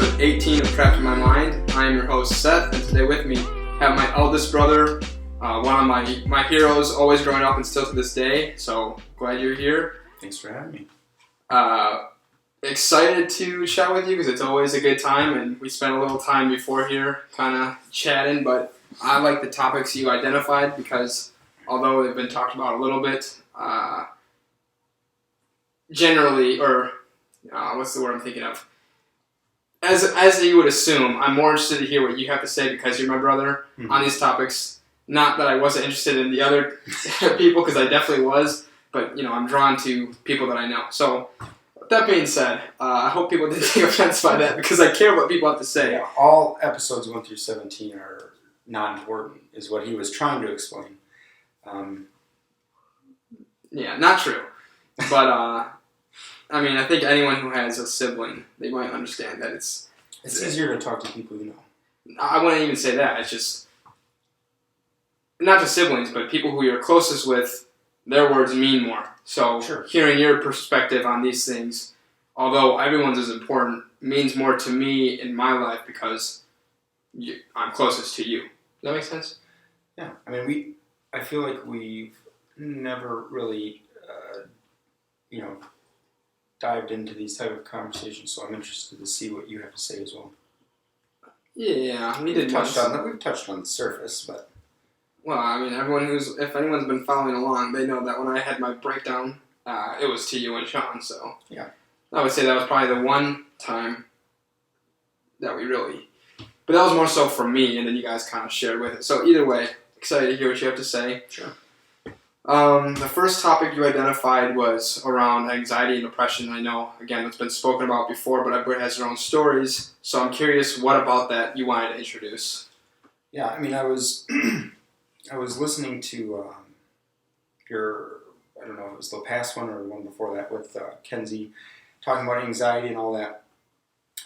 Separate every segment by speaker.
Speaker 1: episode 18 of Trapped in My Mind. I am your host, Seth, and today with me have my eldest brother, one of my heroes, always growing up and still to this day, so glad you're here.
Speaker 2: Thanks for having me.
Speaker 1: Excited to chat with you because it's always a good time, and we spent a little time before here kind of chatting, but I like the topics you identified because although they've been talked about a little bit, generally, or what's the word I'm thinking of? As you would assume, I'm more interested to hear what you have to say because you're my brother on these topics. Not that I wasn't interested in the other people, because I definitely was, but I'm drawn to people that I know. So, with that being said, I hope people didn't take offense by that because I care what people have to say.
Speaker 2: Yeah, all episodes 1 through 17 are not important, is what he was trying to explain.
Speaker 1: Yeah, not true. But, I think anyone who has a sibling, they might understand that it's
Speaker 2: easier to talk to people you know.
Speaker 1: I wouldn't even say that. It's just, not just siblings, but people who you're closest with, their words mean more. So
Speaker 2: Sure.
Speaker 1: Hearing your perspective on these things, although everyone's is important, means more to me in my life because I'm closest to you. Does that make sense?
Speaker 2: Yeah, I feel like we've never really, dived into these type of conversations, so I'm interested to see what you have to say as well.
Speaker 1: Yeah,
Speaker 2: We've touched on the surface, but...
Speaker 1: Well, if anyone's been following along, they know that when I had my breakdown, it was to you and Sean, so...
Speaker 2: Yeah.
Speaker 1: I would say that was probably the one time that we really... But that was more so for me, and then you guys kind of shared with it. So either way, excited to hear what you have to say.
Speaker 2: Sure.
Speaker 1: The first topic you identified was around anxiety and depression. I know, again, it's been spoken about before, but everybody has their own stories. So I'm curious, what about that you wanted to introduce?
Speaker 2: Yeah, I was listening to I don't know if it was the past one or the one before that with Kenzie, talking about anxiety and all that.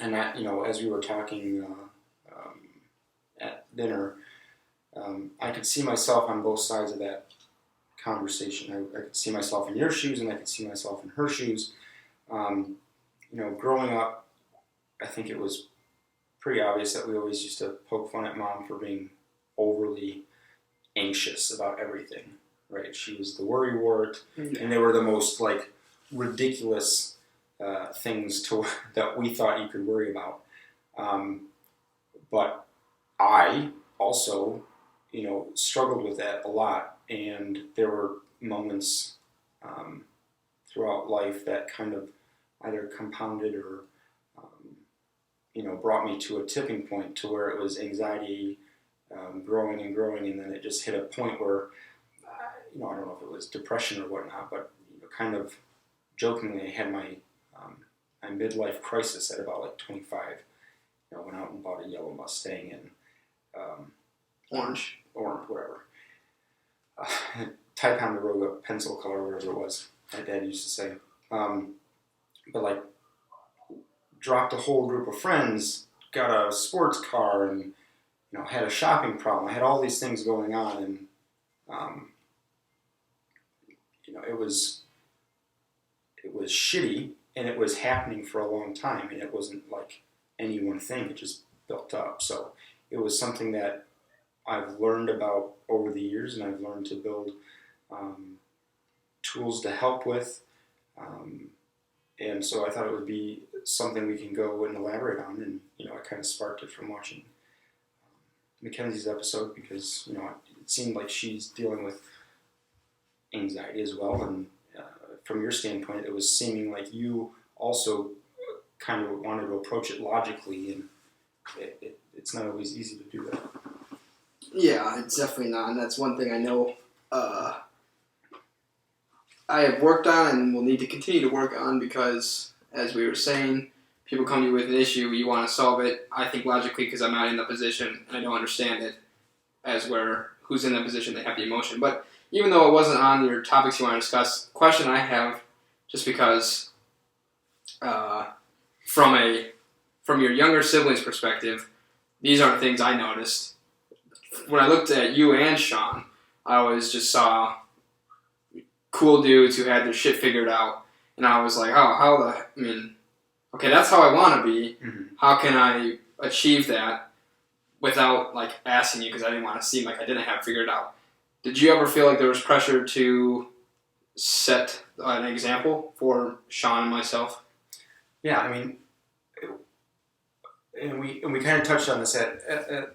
Speaker 2: And that, as we were talking at dinner, I could see myself on both sides of that conversation. I could see myself in your shoes, and I could see myself in her shoes. Growing up, I think it was pretty obvious that we always used to poke fun at Mom for being overly anxious about everything, right? She was the worry wart, and they were the most ridiculous things that we thought you could worry about. But I also, struggled with that a lot. And there were moments throughout life that kind of either compounded or, brought me to a tipping point to where it was anxiety growing and growing, and then it just hit a point where, I don't know if it was depression or whatnot, but kind of jokingly, I had my midlife crisis at about 25. I went out and bought a yellow Mustang and
Speaker 1: Orange,
Speaker 2: whatever. Ticonderoga pencil color, whatever it was, my dad used to say. But dropped a whole group of friends, got a sports car, and had a shopping problem. I had all these things going on, and it was shitty, and it was happening for a long time, and it wasn't like any one thing. It just built up. So it was something that I've learned about over the years, and I've learned to build tools to help with. And so I thought it would be something we can go and elaborate on. And, I kind of sparked it from watching Mackenzie's episode because, it seemed like she's dealing with anxiety as well. And from your standpoint, it was seeming like you also kind of wanted to approach it logically, and it's not always easy to do that.
Speaker 1: Yeah, it's definitely not, and that's one thing I know I have worked on and will need to continue to work on because, as we were saying, people come to you with an issue, you want to solve it. I think logically because I'm not in the position and I don't understand it, as where who's in that position, they have the emotion. But even though it wasn't on your topics you want to discuss, question I have, just because from your younger siblings' perspective, these aren't things I noticed. When I looked at you and Sean, I always just saw cool dudes who had their shit figured out, and I was like, okay, that's how I want to be.
Speaker 2: Mm-hmm.
Speaker 1: How can I achieve that without like asking you because I didn't want to seem like I didn't have it figured out. Did you ever feel like there was pressure to set an example for Sean and myself?
Speaker 2: Yeah, I mean, and we kind of touched on this at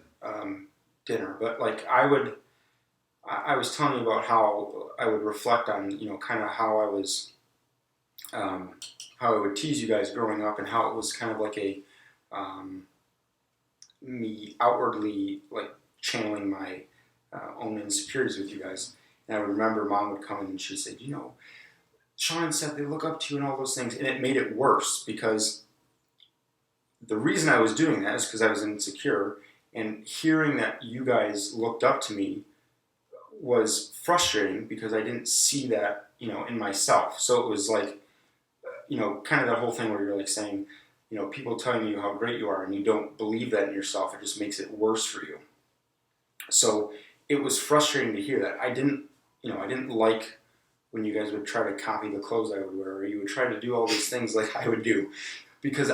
Speaker 2: dinner, but like I was telling you about how I would reflect on, you know, kind of how I was, how I would tease you guys growing up, and how it was kind of like a me outwardly like channeling my own insecurities with you guys. And I would remember Mom would come in and she said, you know, Sean said they look up to you and all those things, and it made it worse because the reason I was doing that is because I was insecure, and hearing that you guys looked up to me was frustrating because I didn't see that, you know, in myself. So it was like, you know, kind of that whole thing where you're like saying, you know, people telling you how great you are and you don't believe that in yourself, it just makes it worse for you. So it was frustrating to hear that. I didn't like when you guys would try to copy the clothes I would wear, or you would try to do all these things like I would do, because,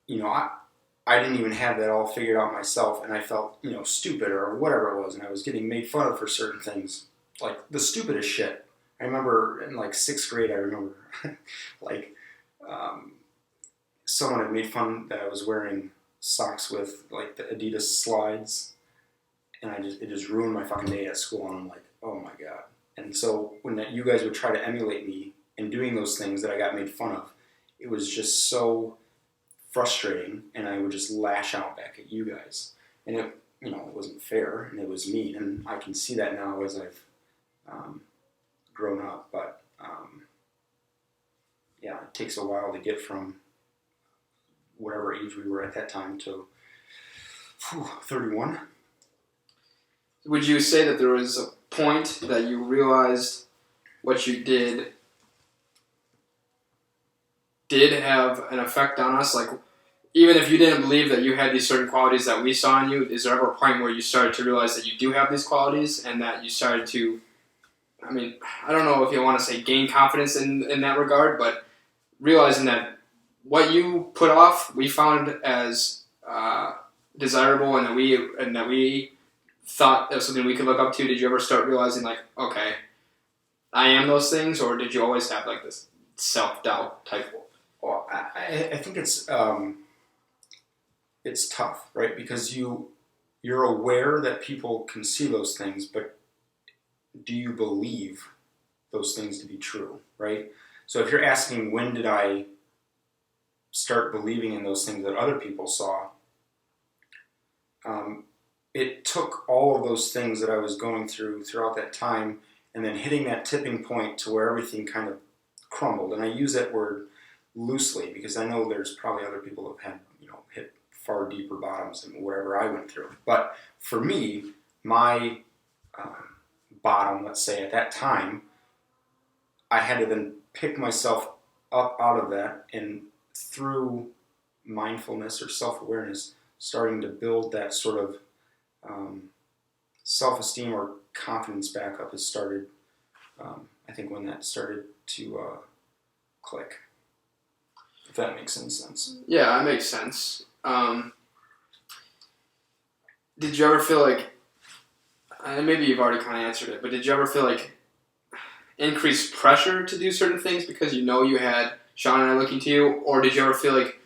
Speaker 2: you know, I didn't even have that all figured out myself, and I felt, you know, stupid or whatever it was, and I was getting made fun of for certain things, like the stupidest shit. I remember in like 6th grade, I remember like someone had made fun that I was wearing socks with like the Adidas slides, and it just ruined my fucking day at school, and I'm like, oh my god. And so when you guys would try to emulate me in doing those things that I got made fun of, it was just so frustrating, and I would just lash out back at you guys. And it, you know, it wasn't fair, and it was mean, and I can see that now as I've grown up. But yeah, it takes a while to get from whatever age we were at that time to 31.
Speaker 1: Would you say that there was a point that you realized what you did have an effect on us? Like, even if you didn't believe that you had these certain qualities that we saw in you, is there ever a point where you started to realize that you do have these qualities and that you started to, I mean, I don't know if you want to say gain confidence in that regard, but realizing that what you put off, we found as desirable, and that we thought that was something we could look up to. Did you ever start realizing, like, okay, I am those things, or did you always have like this self-doubt type?
Speaker 2: Well, I think it's tough, right? Because you're aware that people can see those things, but do you believe those things to be true, right? So if you're asking when did I start believing in those things that other people saw, it took all of those things that I was going through throughout that time, and then hitting that tipping point to where everything kind of crumbled. And I use that word loosely because I know there's probably other people who have had, you know, hit far deeper bottoms than wherever I went through. But for me, my bottom, let's say at that time, I had to then pick myself up out of that, and through mindfulness or self-awareness, starting to build that sort of self-esteem or confidence back up has started, I think, when that started to click. If that makes any sense.
Speaker 1: Yeah, that makes sense. Did you ever feel like, and maybe you've already kind of answered it, but did you ever feel like increased pressure to do certain things because you know you had Sean and I looking to you? Or did you ever feel like,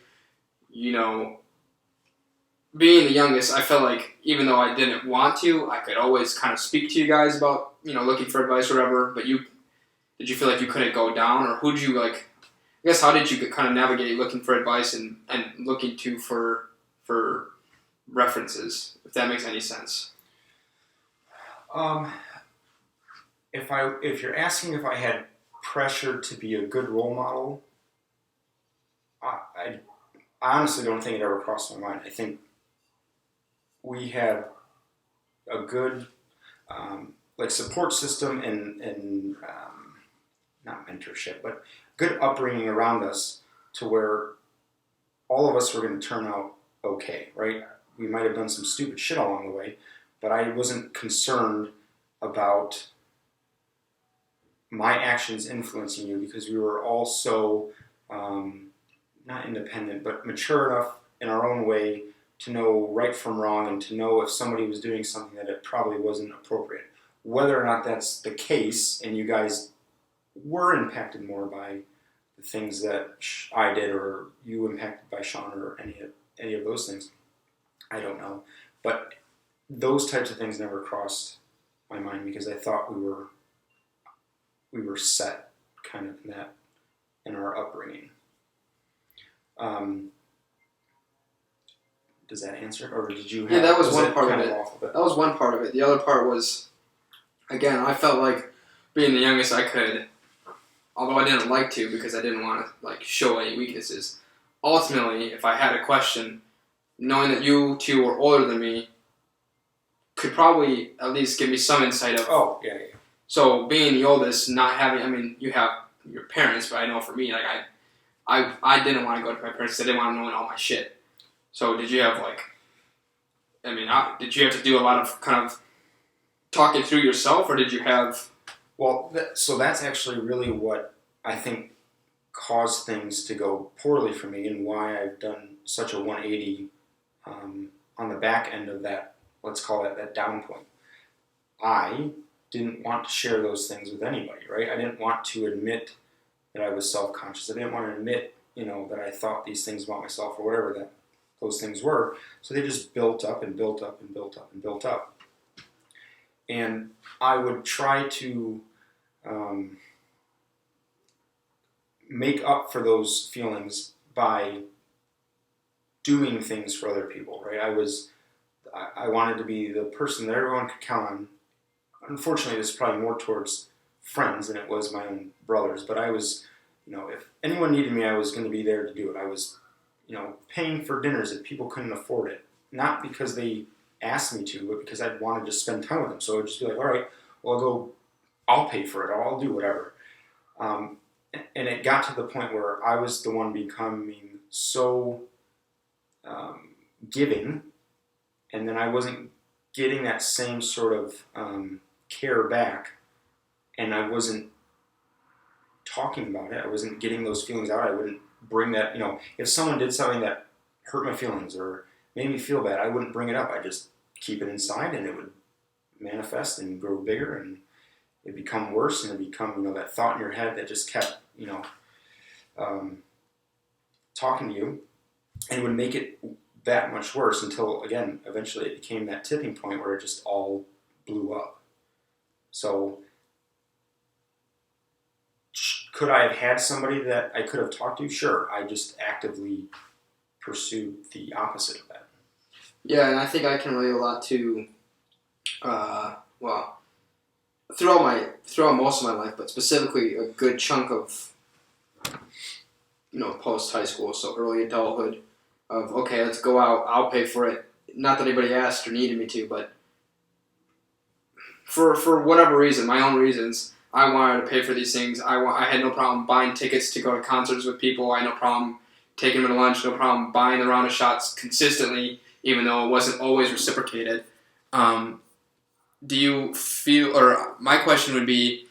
Speaker 1: you know, being the youngest, I felt like even though I didn't want to, I could always kind of speak to you guys about, you know, looking for advice or whatever, but did you feel like you couldn't go down, or who'd you like, I guess how did you kind of navigate looking for advice and looking to for references, if that makes any sense?
Speaker 2: If you're asking if I had pressure to be a good role model, I honestly don't think it ever crossed my mind. I think we had a good like support system and not mentorship, but good upbringing around us to where all of us were going to turn out okay, right? We might have done some stupid shit along the way, but I wasn't concerned about my actions influencing you because we were all so not independent, but mature enough in our own way to know right from wrong and to know if somebody was doing something that it probably wasn't appropriate. Whether or not that's the case and you guys were impacted more by the things that I did or you impacted by Sean or any of those things, I don't know. But those types of things never crossed my mind because I thought we were set kind of in our upbringing. Does that answer it, or did you have?
Speaker 1: Yeah, that was one part of it. That was one part of it. The other part was, again, I felt like being the youngest I could, although I didn't like to because I didn't want to like show any weaknesses. Ultimately, if I had a question, knowing that you two were older than me could probably at least give me some insight of.
Speaker 2: Oh, yeah.
Speaker 1: So being the oldest, not having, I mean, you have your parents, but I know for me, like I didn't want to go to my parents. I didn't want to know all my shit. So did you have did you have to do a lot of kind of talking through yourself, or did you have?
Speaker 2: Well, so that's actually really what I think caused things to go poorly for me, and why I've done such a 180 on the back end of that. Let's call it that down point. I didn't want to share those things with anybody, right? I didn't want to admit that I was self-conscious. I didn't want to admit, that I thought these things about myself or whatever those things were. So they just built up and built up and built up and built up. And I would try to make up for those feelings by doing things for other people, right? I wanted to be the person that everyone could count on. Unfortunately, this is probably more towards friends than it was my own brothers, but I was, if anyone needed me, I was going to be there to do it. I was, paying for dinners if people couldn't afford it. Not because they asked me to, but because I wanted to spend time with them. So I'd just be like, all right, well, I'll pay for it. I'll do whatever. And it got to the point where I was the one becoming so giving, and then I wasn't getting that same sort of care back, and I wasn't talking about it. I wasn't getting those feelings out. I wouldn't bring that, if someone did something that hurt my feelings or made me feel bad, I wouldn't bring it up. I just keep it inside, and it would manifest and grow bigger, and it'd become worse, and it'd become, that thought in your head that just kept, talking to you, and would make it that much worse until, again, eventually it became that tipping point where it just all blew up. So could I have had somebody that I could have talked to? Sure. I just actively pursued the opposite of that.
Speaker 1: Yeah, and I think I can relate a lot to, throughout most of my life, but specifically a good chunk of, post high school, so early adulthood, of okay, let's go out, I'll pay for it. Not that anybody asked or needed me to, but for whatever reason, my own reasons, I wanted to pay for these things. I had no problem buying tickets to go to concerts with people. I had no problem taking them to lunch. No problem buying a round of shots consistently, even though it wasn't always reciprocated. Do you feel, or my question would be,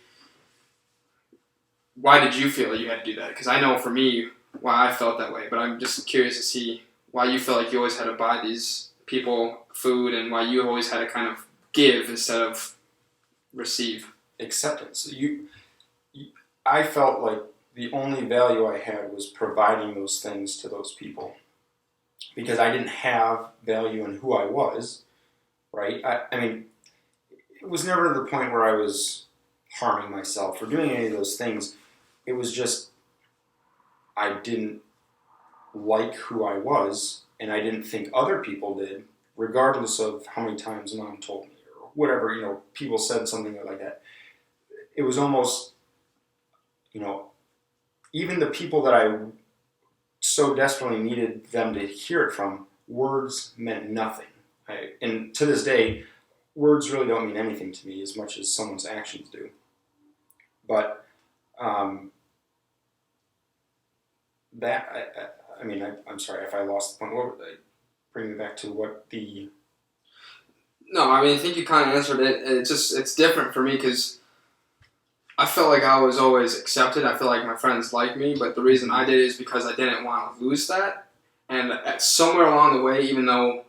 Speaker 1: why did you feel that you had to do that? Because I know for me why I felt that way, but I'm just curious to see why you felt like you always had to buy these people food, and why you always had to kind of give instead of receive.
Speaker 2: Acceptance. I felt like the only value I had was providing those things to those people, because I didn't have value in who I was, right? I mean, it was never to the point where I was harming myself or doing any of those things. It was just I didn't like who I was, and I didn't think other people did, regardless of how many times Mom told me or whatever, people said something like that. It was almost, even the people that I so desperately needed them to hear it from, words meant nothing. And to this day, words really don't mean anything to me as much as someone's actions do. But I'm sorry if I lost the point. What would I bring me back to what the...
Speaker 1: No, I mean, I think you kind of answered it. It's different for me because I felt like I was always accepted. I feel like my friends liked me, but the reason I did it is because I didn't want to lose that. And somewhere along the way, even though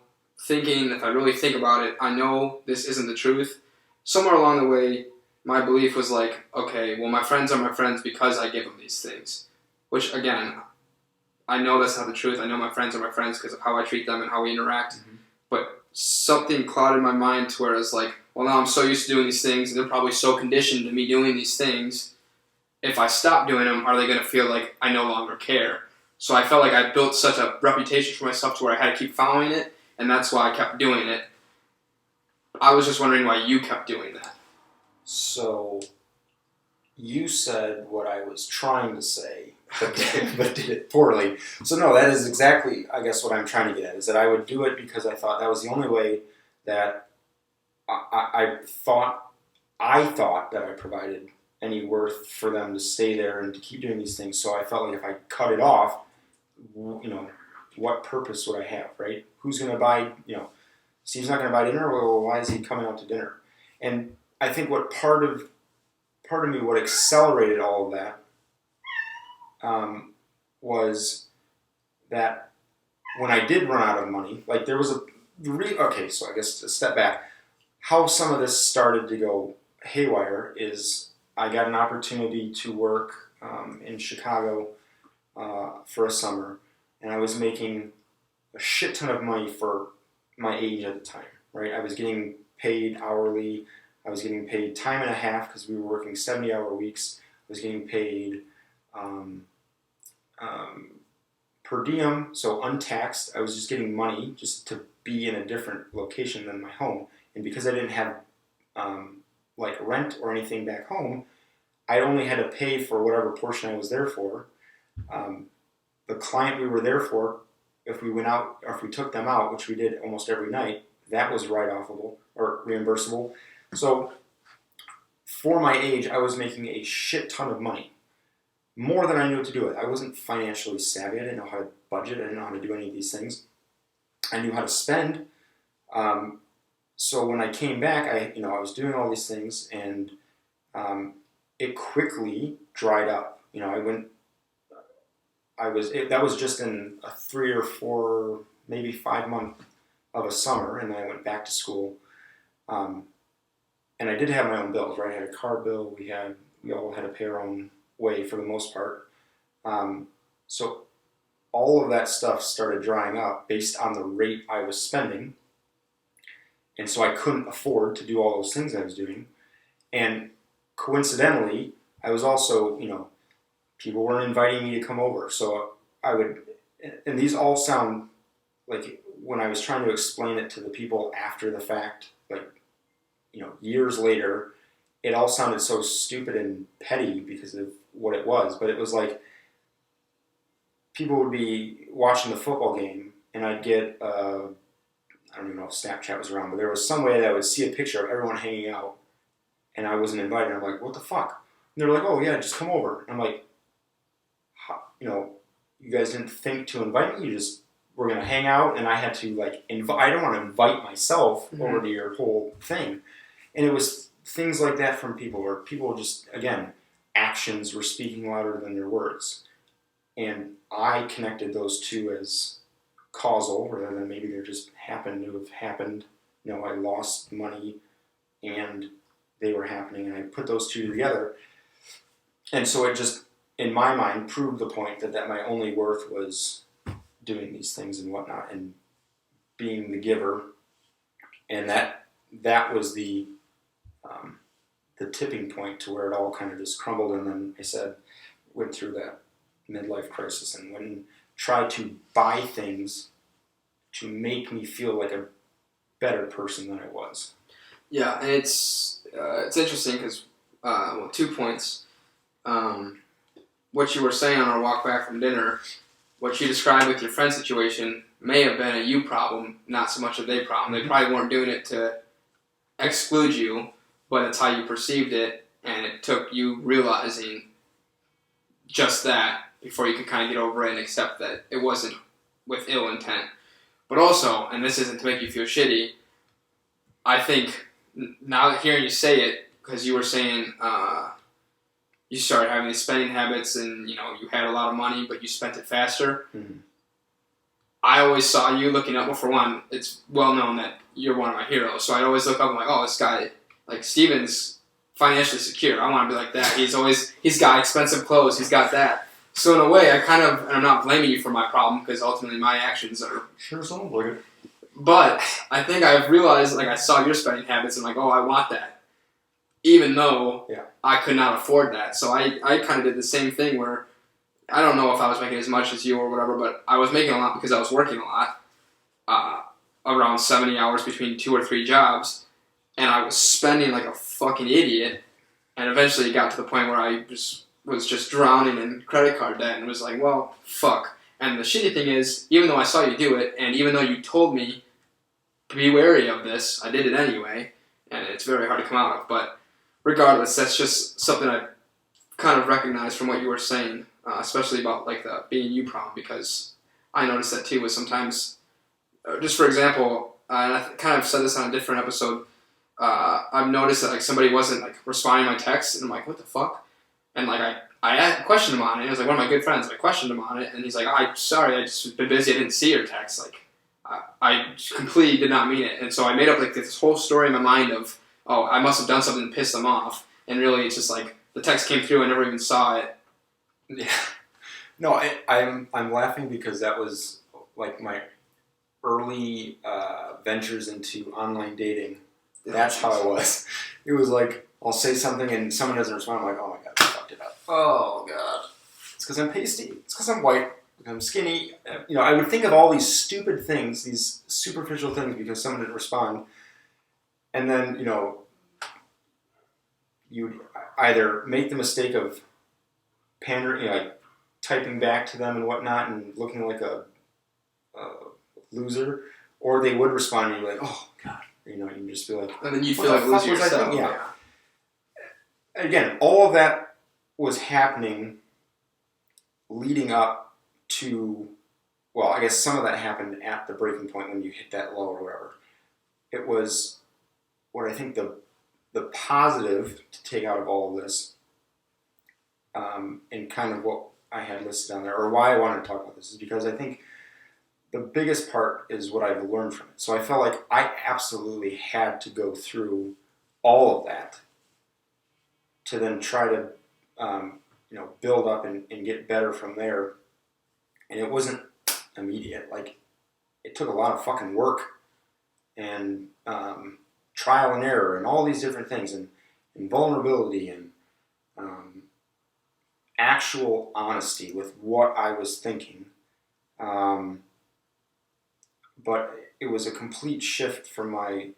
Speaker 1: if I really think about it, I know this isn't the truth. Somewhere along the way, my belief was like, okay, well, my friends are my friends because I give them these things. Which, again, I know that's not the truth. I know my friends are my friends because of how I treat them and how we interact.
Speaker 2: Mm-hmm.
Speaker 1: But something clouded my mind to where it's like, well, now I'm so used to doing these things, and they're probably so conditioned to me doing these things. If I stop doing them, are they going to feel like I no longer care? So I felt like I built such a reputation for myself to where I had to keep following it, and that's why I kept doing it. I was just wondering why you kept doing that.
Speaker 2: So, you said what I was trying to say, but did it poorly. So no, that is exactly, I guess, what I'm trying to get at, is that I would do it because I thought that was the only way that I thought that I provided any worth for them to stay there and to keep doing these things. So I felt like if I cut it off, what purpose would I have, right? Who's going to buy, Steve's not going to buy dinner, well, why is he coming out to dinner? And I think what part of me, what accelerated all of that was that when I did run out of money, like there was okay, so I guess to step back, how some of this started to go haywire is I got an opportunity to work in Chicago for a summer, and I was making a shit ton of money for my age at the time, right? I was getting paid hourly. I was getting paid time and a half because we were working 70-hour weeks. I was getting paid per diem, so untaxed. I was just getting money just to be in a different location than my home. And because I didn't have like rent or anything back home, I only had to pay for whatever portion I was there for. The client we were there for, if we went out, or if we took them out, which we did almost every night, that was write-offable or reimbursable. So for my age, I was making a shit ton of money. More than I knew what to do with. I wasn't financially savvy. I didn't know how to budget. I didn't know how to do any of these things. I knew how to spend. So when I came back, I was doing all these things, and it quickly dried up. That was just in a 3 or 4, maybe 5 month of a summer, and then I went back to school. And I did have my own bills, right? I had a car bill. We all had to pay our own way for the most part. So all of that stuff started drying up based on the rate I was spending. And so I couldn't afford to do all those things I was doing. And coincidentally, I was also, people weren't inviting me to come over. So I would, and these all sound like when I was trying to explain it to the people after the fact, like, years later, it all sounded so stupid and petty because of what it was. But it was like people would be watching the football game, and I'd get, I don't even know if Snapchat was around, but there was some way that I would see a picture of everyone hanging out, and I wasn't invited. I'm like, what the fuck? And they're like, oh yeah, just come over. And I'm like, you guys didn't think to invite me? You just were going to hang out, and I had to I don't want to invite myself over to your whole thing. And it was things like that from people where people just, again, actions were speaking louder than their words. And I connected those two as causal rather than maybe they just happened to have happened. I lost money and they were happening, and I put those two together. And so it just, in my mind, proved the point that my only worth was doing these things and whatnot and being the giver. And that was the tipping point to where it all kind of just crumbled. And then I went through that midlife crisis and went and tried to buy things to make me feel like a better person than I was.
Speaker 1: Yeah, and it's interesting because 2 points. What you were saying on our walk back from dinner, what you described with your friend situation may have been a you problem, not so much a they problem. They probably weren't doing it to exclude you, but it's how you perceived it, and it took you realizing just that before you could kind of get over it and accept that it wasn't with ill intent. But also, and this isn't to make you feel shitty, I think now that hearing you say it, because you were saying you started having these spending habits and, you had a lot of money, but you spent it faster.
Speaker 2: Mm-hmm.
Speaker 1: I always saw you looking up. Well, for one, it's well known that you're one of my heroes. So I'd always look up and like, oh, this guy, like Steven's financially secure. I want to be like that. He's got expensive clothes. He's got that. So in a way, and I'm not blaming you for my problem because ultimately my actions are.
Speaker 2: Sure, sounds like it.
Speaker 1: But I think I've realized, like I saw your spending habits and like, oh, I want that. Even though I could not afford that. So I kind of did the same thing where I don't know if I was making as much as you or whatever, but I was making a lot because I was working a lot, around 70 hours between 2 or 3 jobs, and I was spending like a fucking idiot, and eventually it got to the point where I was just drowning in credit card debt and was like, well, fuck. And the shitty thing is, even though I saw you do it, and even though you told me to be wary of this, I did it anyway, and it's very hard to come out of, but regardless, that's just something I kind of recognized from what you were saying, especially about like the being you problem, because I noticed that too. Was sometimes, just for example, and I kind of said this on a different episode. I've noticed that like somebody wasn't like responding to my texts, and I'm like, what the fuck? And like I questioned him on it. It was like one of my good friends. I questioned him on it, and he's like, I'm sorry, I just been busy. I didn't see your text. Like I completely did not mean it, and so I made up like this whole story in my mind of, oh, I must have done something to piss them off, and really it's just like the text came through, I never even saw it.
Speaker 2: Yeah. No, I'm laughing because that was like my early ventures into online dating. That's how it was. It was like I'll say something and someone doesn't respond. I'm like, oh my god, I fucked it up. Oh god, it's because I'm pasty. It's because I'm white. I'm skinny. I would think of all these stupid things, these superficial things, because someone didn't respond, and then you would either make the mistake of pandering, like typing back to them and whatnot and looking like a loser, or they would respond and you're like, oh god, you just be like,
Speaker 1: and then you feel like a loser yourself.
Speaker 2: Yeah. Again, all of that was happening leading up to, well, I guess some of that happened at the breaking point when you hit that low or whatever. It was what I think the positive to take out of all of this, and kind of what I had listed on there, or why I wanted to talk about this, is because I think the biggest part is what I've learned from it. So I felt like I absolutely had to go through all of that to then try to, build up and get better from there. And it wasn't immediate. Like, it took a lot of fucking work and trial and error and all these different things and vulnerability and actual honesty with what I was thinking. But it was a complete shift from my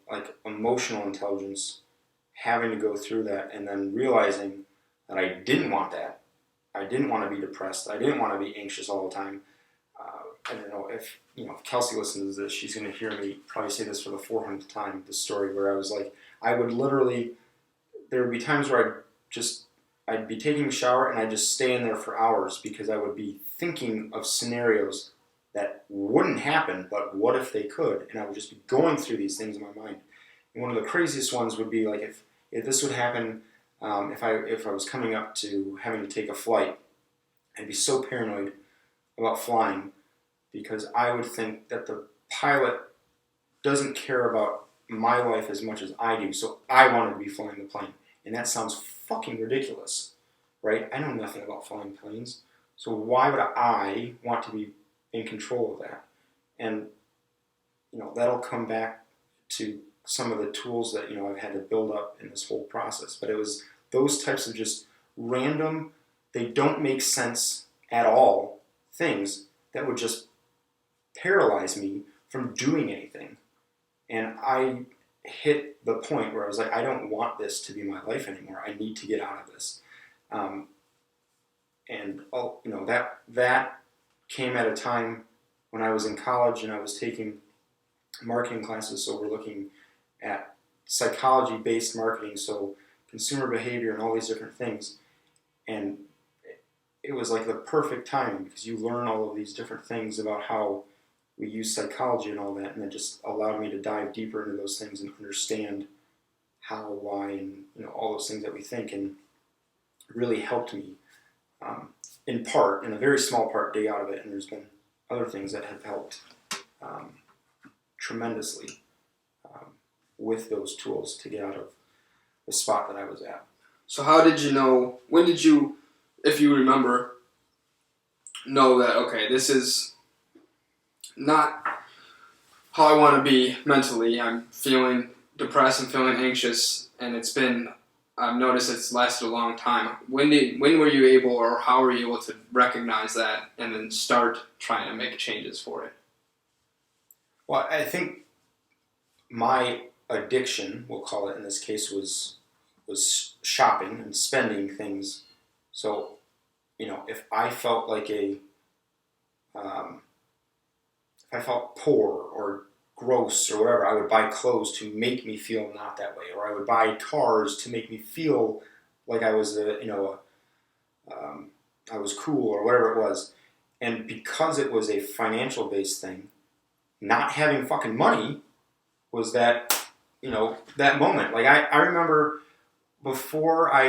Speaker 2: emotional intelligence, having to go through that and then realizing that I didn't want that. I didn't want to be depressed. I didn't want to be anxious all the time. I don't know if Kelsey listens to this, she's going to hear me probably say this for the 400th time, this story where I was like, I would literally, there would be times where I'd be taking a shower and I'd just stay in there for hours because I would be thinking of scenarios that wouldn't happen, but what if they could? And I would just be going through these things in my mind. And one of the craziest ones would be like if this would happen, if I was coming up to having to take a flight, I'd be so paranoid about flying because I would think that the pilot doesn't care about my life as much as I do, so I wanted to be flying the plane. And that sounds fucking ridiculous, right? I know nothing about flying planes, so why would I want to be in control of that? And that'll come back to some of the tools that I've had to build up in this whole process. But it was those types of just random, they don't make sense at all things that would just paralyze me from doing anything. And I hit the point where I was like, I don't want this to be my life anymore. I need to get out of this. That came at a time when I was in college and I was taking marketing classes. So we're looking at psychology-based marketing, so consumer behavior and all these different things. And it was like the perfect time because you learn all of these different things about how we use psychology and all that, and it just allowed me to dive deeper into those things and understand how, why, and all those things that we think. And really helped me, in part, in a very small part, dig out of it. And there's been other things that have helped tremendously with those tools to get out of the spot that I was at.
Speaker 1: So how did you know, when did you, if you remember, know that, okay, this is not how I want to be mentally. I'm feeling depressed and feeling anxious, and I've noticed it's lasted a long time. When were you able, or how were you able to recognize that and then start trying to make changes for it?
Speaker 2: Well, I think my addiction, we'll call it in this case, was shopping and spending things. So, if I felt like if I felt poor or gross or whatever, I would buy clothes to make me feel not that way, or I would buy cars to make me feel like I was I was cool or whatever it was. And because it was a financial based thing, not having fucking money was that moment. Like I remember before I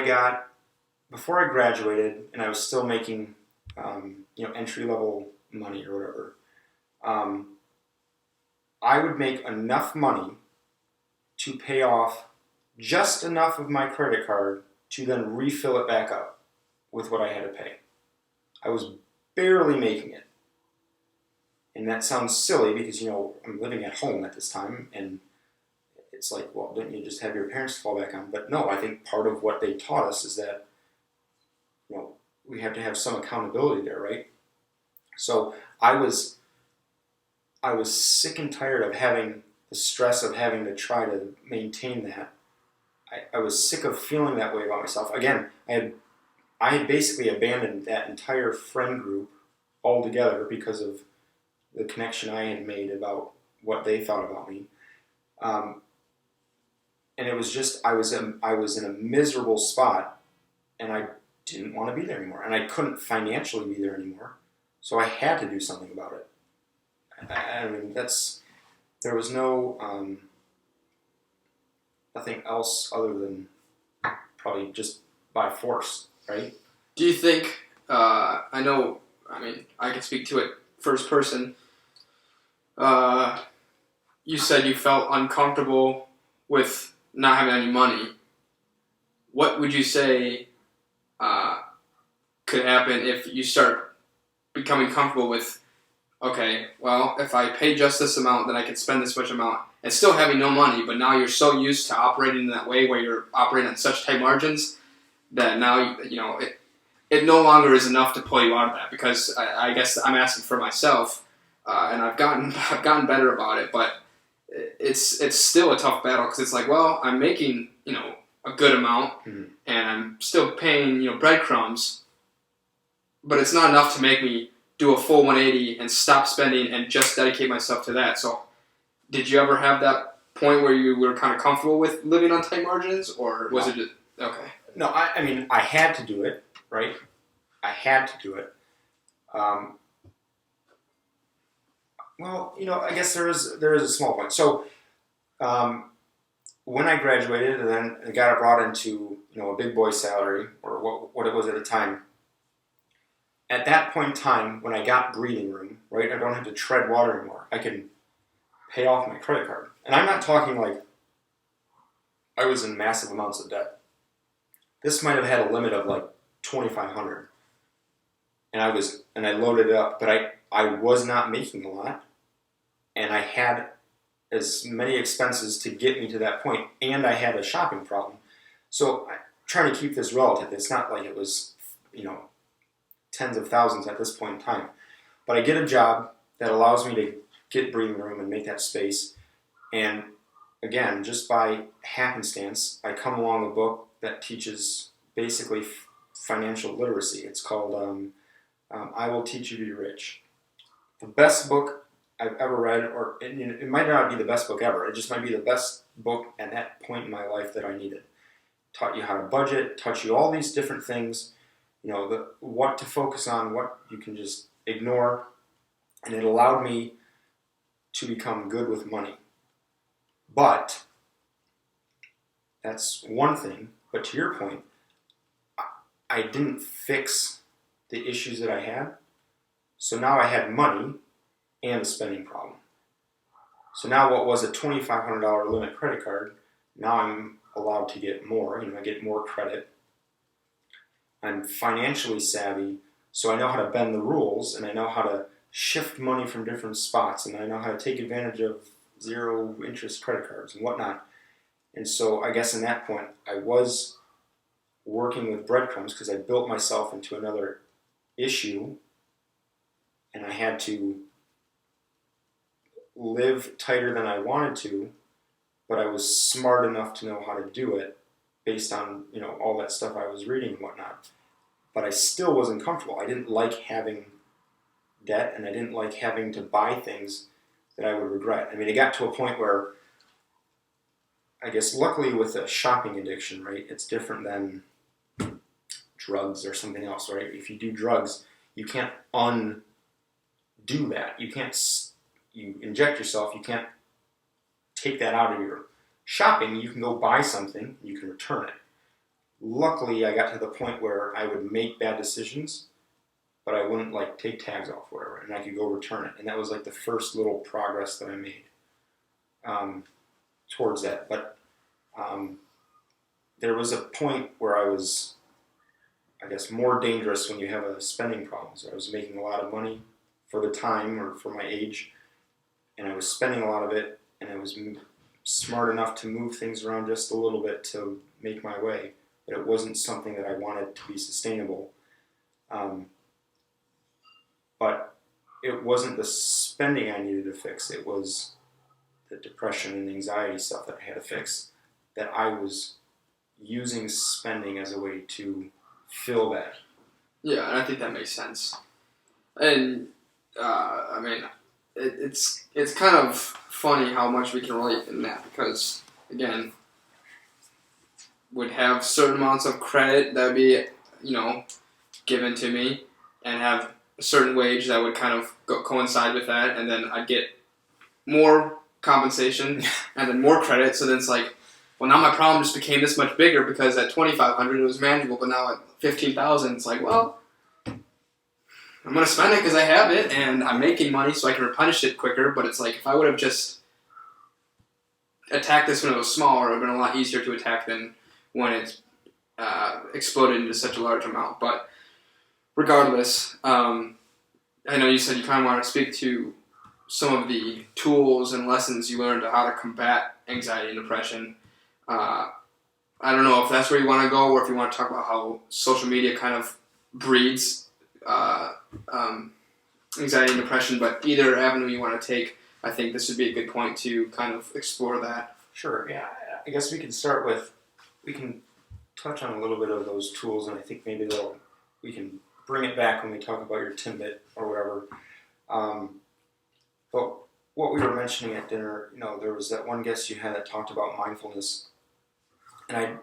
Speaker 2: graduated and I was still making entry level money or whatever. I would make enough money to pay off just enough of my credit card to then refill it back up with what I had to pay. I was barely making it. And that sounds silly because, I'm living at home at this time, and it's like, well, didn't you just have your parents to fall back on? But no, I think part of what they taught us is that, we have to have some accountability there, right? So I was sick and tired of having the stress of having to try to maintain that. I was sick of feeling that way about myself. Again, I had basically abandoned that entire friend group altogether because of the connection I had made about what they thought about me. And it was just, I was in a miserable spot, and I didn't want to be there anymore. And I couldn't financially be there anymore. So I had to do something about it. I mean, there was no, nothing else other than probably just by force, right?
Speaker 1: Do you think, I can speak to it first person. You said you felt uncomfortable with not having any money. What would you say could happen if you start becoming comfortable with, okay, well, if I pay just this amount, then I can spend this much amount, and still having no money, but now you're so used to operating in that way where you're operating at such tight margins that now, it no longer is enough to pull you out of that, because I guess I'm asking for myself, and I've gotten better about it, but it's still a tough battle, because it's like, well, I'm making, a good amount, and I'm still paying, breadcrumbs, but it's not enough to make me do a full 180 and stop spending and just dedicate myself to that. So did you ever have that point where you were kind of comfortable with living on tight margins, or was it just, okay?
Speaker 2: No, I mean, I had to do it, right? I had to do it. Well, I guess there is a small point. So when I graduated and then I got brought into, a big boy salary, or what it was at the time, at that point in time, when I got breathing room, right, I don't have to tread water anymore. I can pay off my credit card. And I'm not talking like I was in massive amounts of debt. This might have had a limit of like $2,500. And I loaded it up, but I was not making a lot. And I had as many expenses to get me to that point, and I had a shopping problem. So I'm trying to keep this relative. It's not like it was, tens of thousands at this point in time. But I get a job that allows me to get breathing room and make that space. And again, just by happenstance, I come along a book that teaches basically financial literacy. It's called I Will Teach You to Be Rich. The best book I've ever read, or it might not be the best book ever. It just might be the best book at that point in my life that I needed. Taught you how to budget, taught you all these different things, what to focus on, what you can just ignore, and it allowed me to become good with money. But that's one thing. But to your point, I didn't fix the issues that I had. So now I had money and a spending problem. So now what was a $2,500 limit credit card, now I'm allowed to get more. I get more credit. I'm financially savvy, so I know how to bend the rules, and I know how to shift money from different spots, and I know how to take advantage of zero interest credit cards and whatnot. And so I guess in that point, I was working with breadcrumbs because I built myself into another issue, and I had to live tighter than I wanted to, but I was smart enough to know how to do it based on, all that stuff I was reading and whatnot. But I still wasn't comfortable. I didn't like having debt, and I didn't like having to buy things that I would regret. I mean, it got to a point where, I guess luckily with a shopping addiction, right, it's different than drugs or something else, right? If you do drugs, you can't undo that. You inject yourself, you can't take that out of your shopping. You can go buy something, you can return it. Luckily, I got to the point where I would make bad decisions, but I wouldn't take tags off whatever, and I could go return it. And that was the first little progress that I made towards that. But there was a point where I was, I guess, more dangerous when you have a spending problem. So I was making a lot of money for the time or for my age, and I was spending a lot of it, and I was smart enough to move things around just a little bit to make my way. But it wasn't something that I wanted to be sustainable. But it wasn't the spending I needed to fix. It was the depression and anxiety stuff that I had to fix, that I was using spending as a way to fill that.
Speaker 1: Yeah, and I think that makes sense. And, I mean, it's kind of funny how much we can relate in that because, again, would have certain amounts of credit that would be, given to me, and have a certain wage that would kind of coincide with that, and then I'd get more compensation and then more credit. So then it's well, now my problem just became this much bigger because at $2,500 it was manageable, but now at $15,000 it's well, I'm gonna spend it because I have it and I'm making money, so I can replenish it quicker. But it's if I would have just attacked this when it was smaller, it would have been a lot easier to attack than when it's exploded into such a large amount. But regardless, I know you said you kind of want to speak to some of the tools and lessons you learned on how to combat anxiety and depression. I don't know if that's where you want to go, or if you want to talk about how social media kind of breeds anxiety and depression. But either avenue you want to take, I think this would be a good point to kind of explore that.
Speaker 2: Sure, yeah. I guess we can start with, we can touch on a little bit of those tools, and I think maybe we can bring it back when we talk about your TIMMBIT or whatever. But what we were mentioning at dinner, there was that one guest you had that talked about mindfulness, and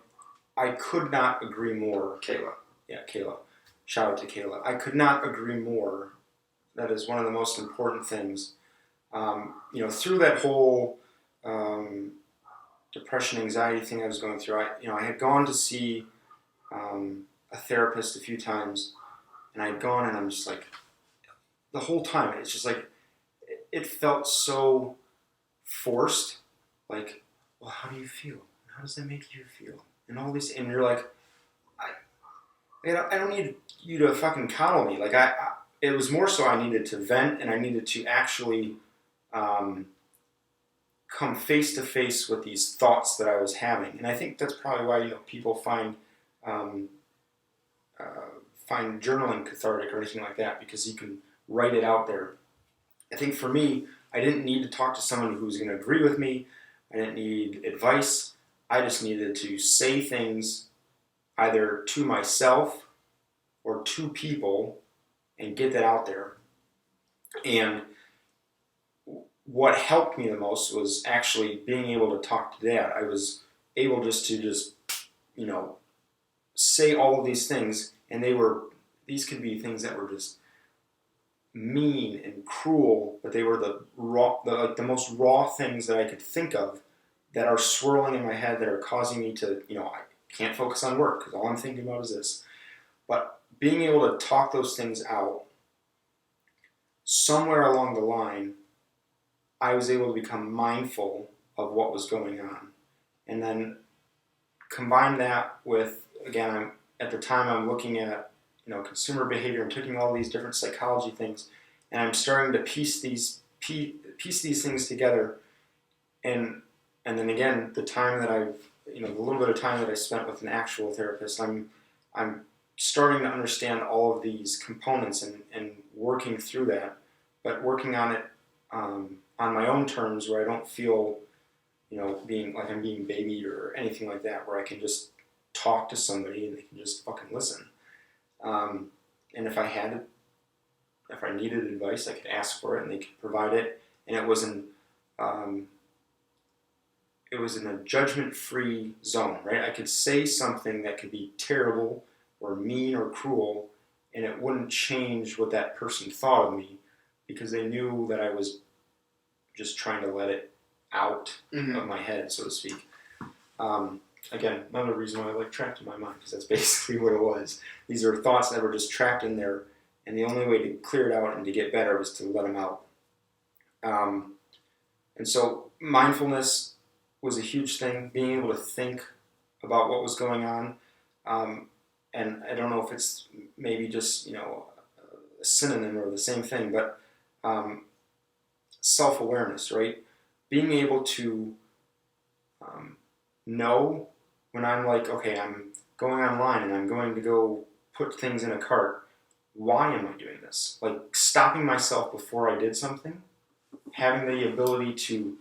Speaker 2: I could not agree more.
Speaker 1: Kayla.
Speaker 2: Yeah, Kayla. Shout out to Kayla. I could not agree more. That is one of the most important things. Through that whole depression, anxiety thing I was going through, I had gone to see a therapist a few times, and I had gone, and I'm just the whole time, it's just it felt so forced. Well, how do you feel? How does that make you feel? And all this, and you're I don't need you to fucking coddle me. It was more so I needed to vent, and I needed to actually come face to face with these thoughts that I was having. And I think that's probably why people find journaling cathartic or anything like that, because you can write it out there. I think for me, I didn't need to talk to someone who was going to agree with me. I didn't need advice. I just needed to say things either to myself or to people and get that out there. And what helped me the most was actually being able to talk to Dad. I was able just to say all of these things, and these could be things that were just mean and cruel, but they were the most raw things that I could think of that are swirling in my head that are causing me to, I can't focus on work because all I'm thinking about is this. But being able to talk those things out, somewhere along the line, I was able to become mindful of what was going on. And then combine that with, again, at the time I'm looking at, consumer behavior. I'm taking all these different psychology things, and I'm starting to piece these things together. And then again, the time that the little bit of time that I spent with an actual therapist, I'm starting to understand all of these components and working through that, but working on it on my own terms, where I don't feel, being like I'm being babied or anything like that, where I can just talk to somebody and they can just fucking listen. And if I needed advice, I could ask for it and they could provide it. And it was in a judgment-free zone, right? I could say something that could be terrible or mean or cruel, and it wouldn't change what that person thought of me, because they knew that I was just trying to let it out of my head, so to speak. Again, another reason why I like trapped in my mind, because that's basically what it was. These are thoughts that were just trapped in there, and the only way to clear it out and to get better was to let them out. And so mindfulness was a huge thing, being able to think about what was going on. And I don't know if it's maybe just, a synonym or the same thing, but self-awareness, right? Being able to know when I'm like, okay, I'm going online and I'm going to go put things in a cart. Why am I doing this? Like stopping myself before I did something, having the ability to,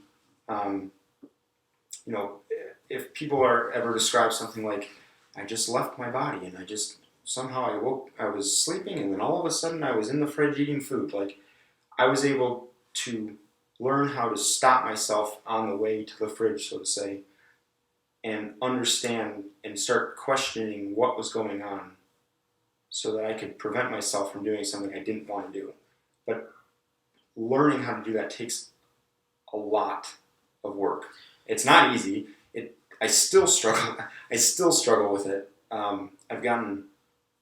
Speaker 2: if people are ever describe something like, I just left my body and I was sleeping and then all of a sudden I was in the fridge eating food. Like I was able to learn how to stop myself on the way to the fridge, so to say, and understand and start questioning what was going on so that I could prevent myself from doing something I didn't want to do. But learning how to do that takes a lot of work. It's not easy. I still struggle. I still struggle with it. I've gotten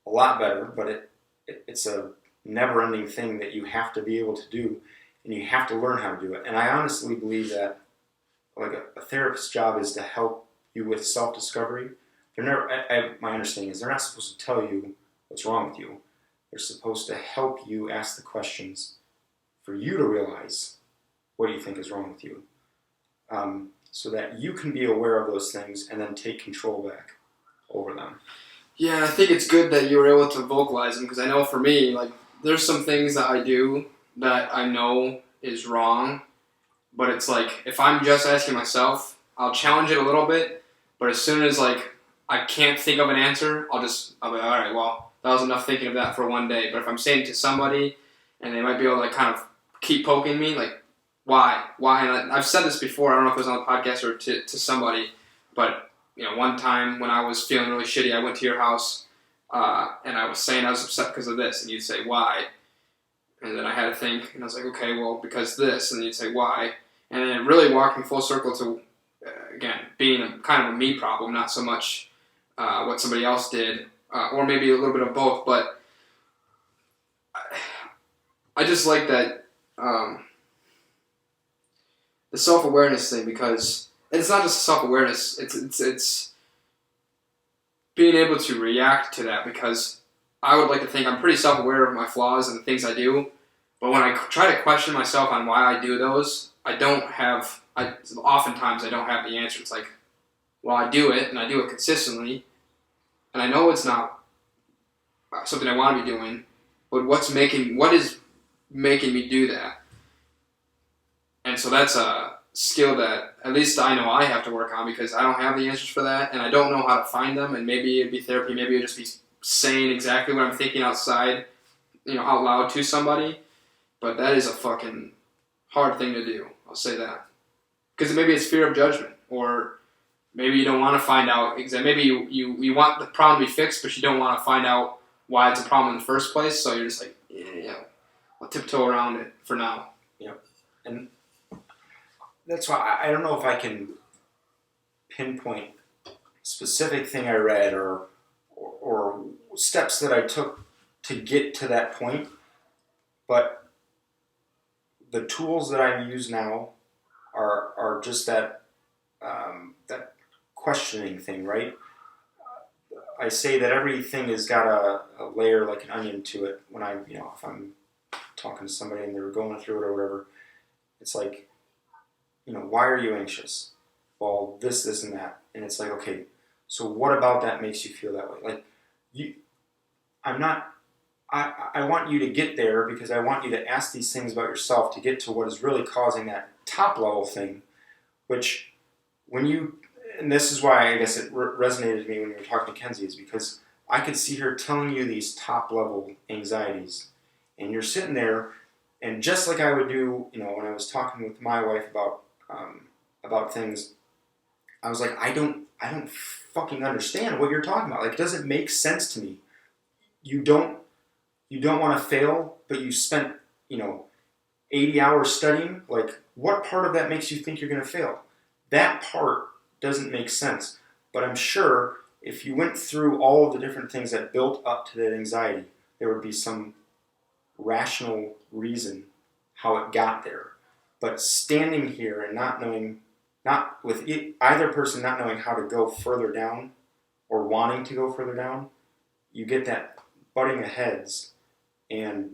Speaker 2: a lot better, but it's a never-ending thing that you have to be able to do, and you have to learn how to do it. And I honestly believe that, like a therapist's job is to help you with self-discovery. My understanding is they're not supposed to tell you what's wrong with you. They're supposed to help you ask the questions for you to realize what you think is wrong with you, so that you can be aware of those things and then take control back over them.
Speaker 1: Yeah, I think it's good that you were able to vocalize them, because I know for me, like, there's some things that I do that I know is wrong, but it's like, if I'm just asking myself, I'll challenge it a little bit, but as soon as, like, I can't think of an answer, I'll be like, alright, well, that was enough thinking of that for one day. But if I'm saying it to somebody, and they might be able to, like, kind of keep poking me, like, why? And I've said this before, I don't know if it was on the podcast or to somebody, but, one time when I was feeling really shitty, I went to your house, and I was saying I was upset because of this, and you'd say, why? And then I had to think, and I was like, okay, well, because this, and you'd say, why? And then it really walked me full circle to, again, being kind of a me problem, not so much what somebody else did, or maybe a little bit of both, but I just like that, the self-awareness thing, because it's not just self-awareness, it's being able to react to that, because I would like to think I'm pretty self-aware of my flaws and the things I do, but when I try to question myself on why I do those, oftentimes I don't have the answer. It's like, well, I do it, and I do it consistently, and I know it's not something I want to be doing, but what is making me do that? And so that's a skill that at least I know I have to work on, because I don't have the answers for that, and I don't know how to find them. And maybe it'd be therapy, maybe it'd just be saying exactly what I'm thinking outside, out loud to somebody. But that is a fucking hard thing to do. I'll say that, because maybe it's fear of judgment, or maybe you don't want to find out exactly. Maybe you want the problem to be fixed, but you don't want to find out why it's a problem in the first place. So you're just like, yeah, I'll tiptoe around it for now.
Speaker 2: Yep. And that's why I don't know if I can pinpoint a specific thing I read or steps that I took to get to that point, but the tools that I use now are just that that questioning thing, right? I say that everything has got a layer like an onion to it. When I, if I'm talking to somebody and they're going through it or whatever, it's like, why are you anxious? Well, this, and that. And it's like, okay, so what about that makes you feel that way? Like, I want you to get there because I want you to ask these things about yourself to get to what is really causing that top level thing, which and this is why I guess it resonated with me when you were talking to Kenzie, is because I could see her telling you these top level anxieties, and you're sitting there, and just like I would do, when I was talking with my wife about things, I was like, I don't fucking understand what you're talking about. Like, it doesn't make sense to me. You don't want to fail, but you spent 80 hours studying. Like, what part of that makes you think you're going to fail? That part doesn't make sense. But I'm sure if you went through all of the different things that built up to that anxiety, there would be some rational reason how it got there. But standing here and not with either person not knowing how to go further down or wanting to go further down, you get that butting of heads. And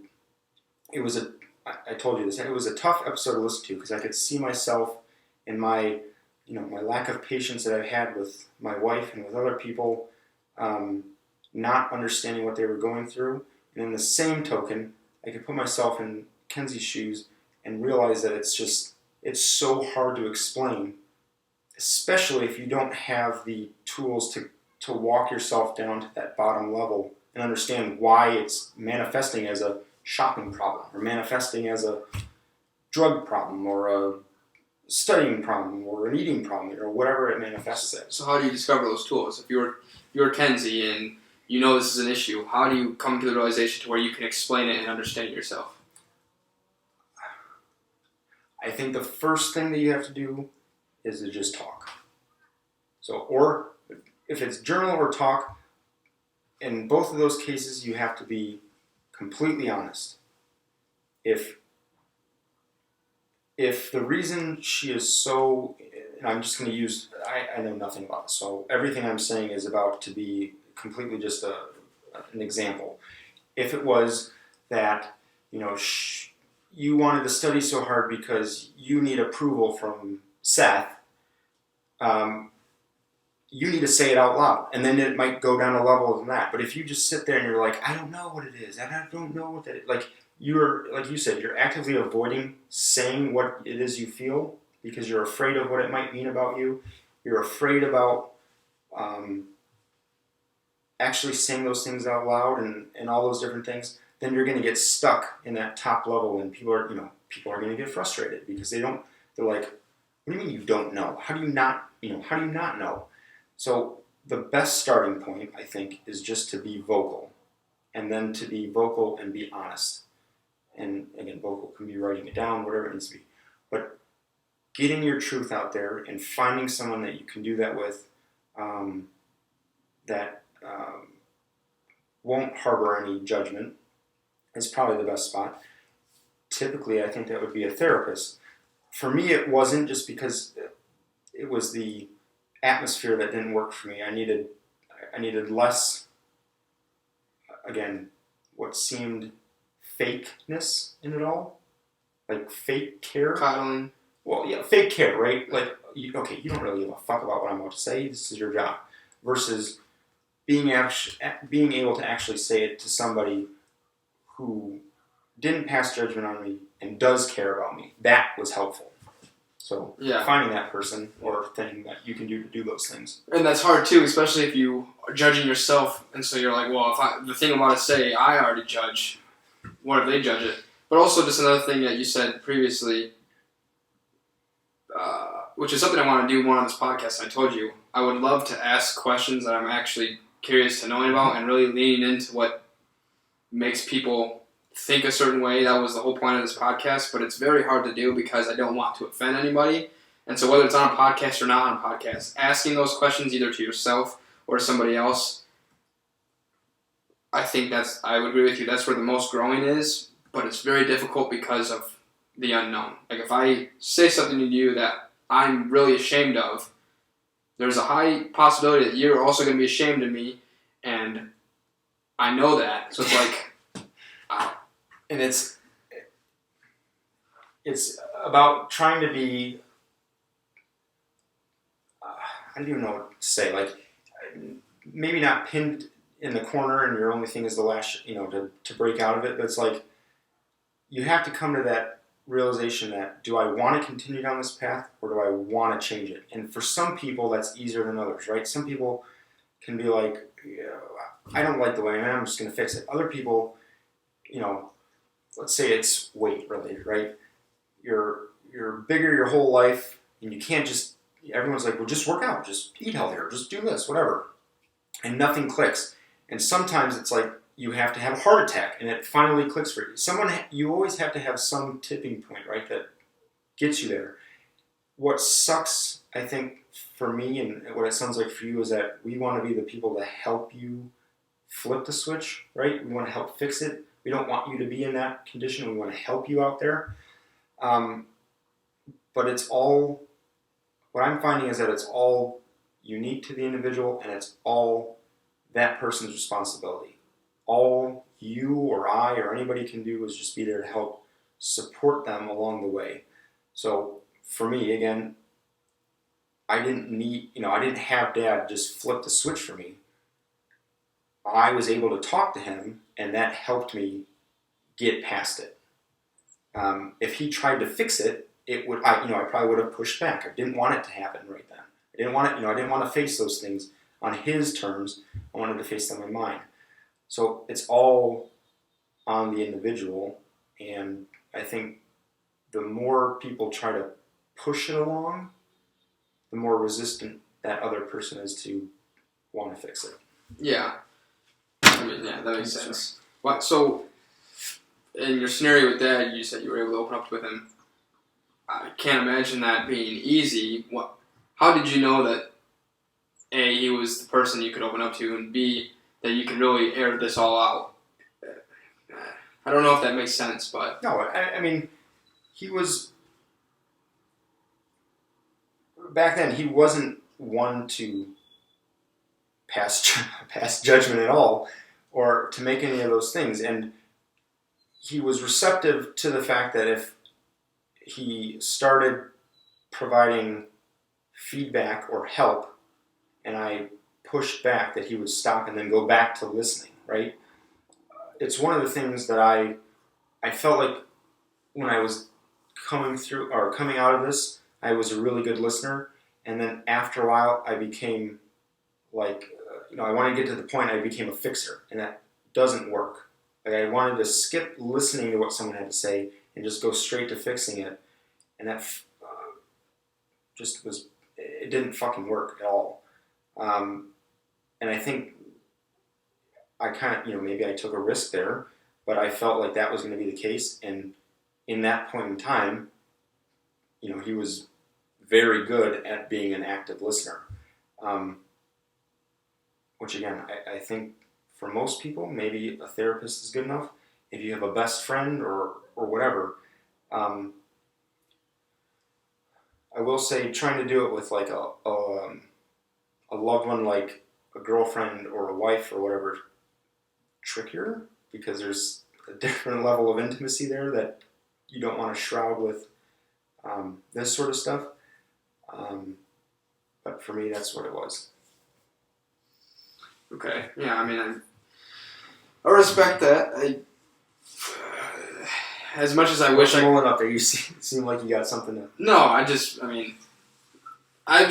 Speaker 2: it was I told you this, it was a tough episode to listen to because I could see myself in my lack of patience that I've had with my wife and with other people, not understanding what they were going through. And in the same token, I could put myself in Kenzie's shoes and realize that it's so hard to explain, especially if you don't have the tools to walk yourself down to that bottom level and understand why it's manifesting as a shopping problem or manifesting as a drug problem or a studying problem or an eating problem or whatever it manifests as.
Speaker 1: So how do you discover those tools? If you're Kenzie and this is an issue, how do you come to the realization to where you can explain it and understand it yourself?
Speaker 2: I think the first thing that you have to do is to just talk. So, or if it's journal or talk, in both of those cases, you have to be completely honest. If the reason she is so, and I'm just going to use, I know nothing about this, so everything I'm saying is about to be completely just an example. If it was that, you wanted to study so hard because you need approval from Seth, you need to say it out loud, and then it might go down a level than that. But if you just sit there and you're like, I don't know what it is, and I don't know what that is, like you said, you're actively avoiding saying what it is you feel because you're afraid of what it might mean about you. You're afraid about actually saying those things out loud and all those different things. Then you're going to get stuck in that top level, and people are going to get frustrated because they're like, what do you mean you don't know? How do you not know? So the best starting point, I think, is just to be vocal, and then to be vocal and be honest. And again, vocal can be writing it down, whatever it needs to be. But getting your truth out there and finding someone that you can do that with that won't harbor any judgment is probably the best spot. Typically, I think that would be a therapist. For me, it wasn't, just because it was the atmosphere that didn't work for me. I needed less, again, what seemed fakeness in it all, like fake care.
Speaker 1: Coddling.
Speaker 2: Well, yeah, fake care, right? Like, you don't really give a fuck about what I'm about to say. This is your job. Versus being able to actually say it to somebody who didn't pass judgment on me and does care about me. That was helpful. So finding that person or thing that you can do to do those things.
Speaker 1: And that's hard too, especially if you are judging yourself, and so you're like, well, the thing I'm about to say, I already judge. What if they judge it? But also just another thing that you said previously, which is something I want to do more on this podcast. I told you I would love to ask questions that I'm actually curious to knowing about and really leaning into what makes people think a certain way. That was the whole point of this podcast, but it's very hard to do because I don't want to offend anybody. And so whether it's on a podcast or not on a podcast, asking those questions either to yourself or to somebody else I think I would agree with you. That's where the most growing is, but it's very difficult because of the unknown. Like if I say something to you that I'm really ashamed of, there's a high possibility that you're also going to be ashamed of me, and I know that. So it's like,
Speaker 2: and it's about trying to be. I don't even know what to say. Like maybe not pinned in the corner, and your only thing is the lash, to break out of it. But it's like you have to come to that realization that do I want to continue down this path or do I want to change it? And for some people, that's easier than others, right? Some people can be like, I don't like the way I'm just going to fix it. Other people, let's say it's weight related, right? You're bigger your whole life, and you can't just. Everyone's like, well, just work out, just eat healthier, just do this, whatever, and nothing clicks. And sometimes it's like you have to have a heart attack, and it finally clicks for you. You always have to have some tipping point, right, that gets you there. What sucks, I think, for me, and what it sounds like for you, is that we want to be the people to help you flip the switch, right? We want to help fix it. We don't want you to be in that condition. We want to help you out there. But it's all, what I'm finding is that it's all unique to the individual, and it's all that person's responsibility. All you or I or anybody can do is just be there to help support them along the way. So for me, again, I didn't have Dad just flip the switch for me. I was able to talk to him, and that helped me get past it. If he tried to fix it, I probably would have pushed back. I didn't want it to happen right then. I didn't want to face those things on his terms. I wanted to face them in mine. So it's all on the individual, and I think the more people try to push it along, the more resistant that other person is to want to fix it.
Speaker 1: Yeah. Yeah, that makes sense. What? So, in your scenario with Dad, you said you were able to open up with him. I can't imagine that being easy. How did you know that A, he was the person you could open up to, and B, that you could really air this all out? I don't know if that makes sense, but...
Speaker 2: No, I mean, he was... Back then, he wasn't one to pass judgment at all, or to make any of those things. And he was receptive to the fact that if he started providing feedback or help, and I pushed back, that he would stop and then go back to listening, right? It's one of the things that I felt like when I was coming out of this, I was a really good listener, and then after a while, I became like, I wanted to get to the point I became a fixer, and that doesn't work. Like I wanted to skip listening to what someone had to say and just go straight to fixing it, and that it didn't fucking work at all. And I think I kind of, maybe I took a risk there, but I felt like that was going to be the case, and in that point in time, he was very good at being an active listener. Which again, I think for most people, maybe a therapist is good enough. If you have a best friend or whatever, I will say trying to do it with like a loved one, like a girlfriend or a wife or whatever, trickier, because there's a different level of intimacy there that you don't want to shroud with this sort of stuff. But for me, that's what it was.
Speaker 1: Okay. Yeah, I mean, I respect that. As much as I wish I...
Speaker 2: Rolling up there, you seem like you got something to...
Speaker 1: No, I was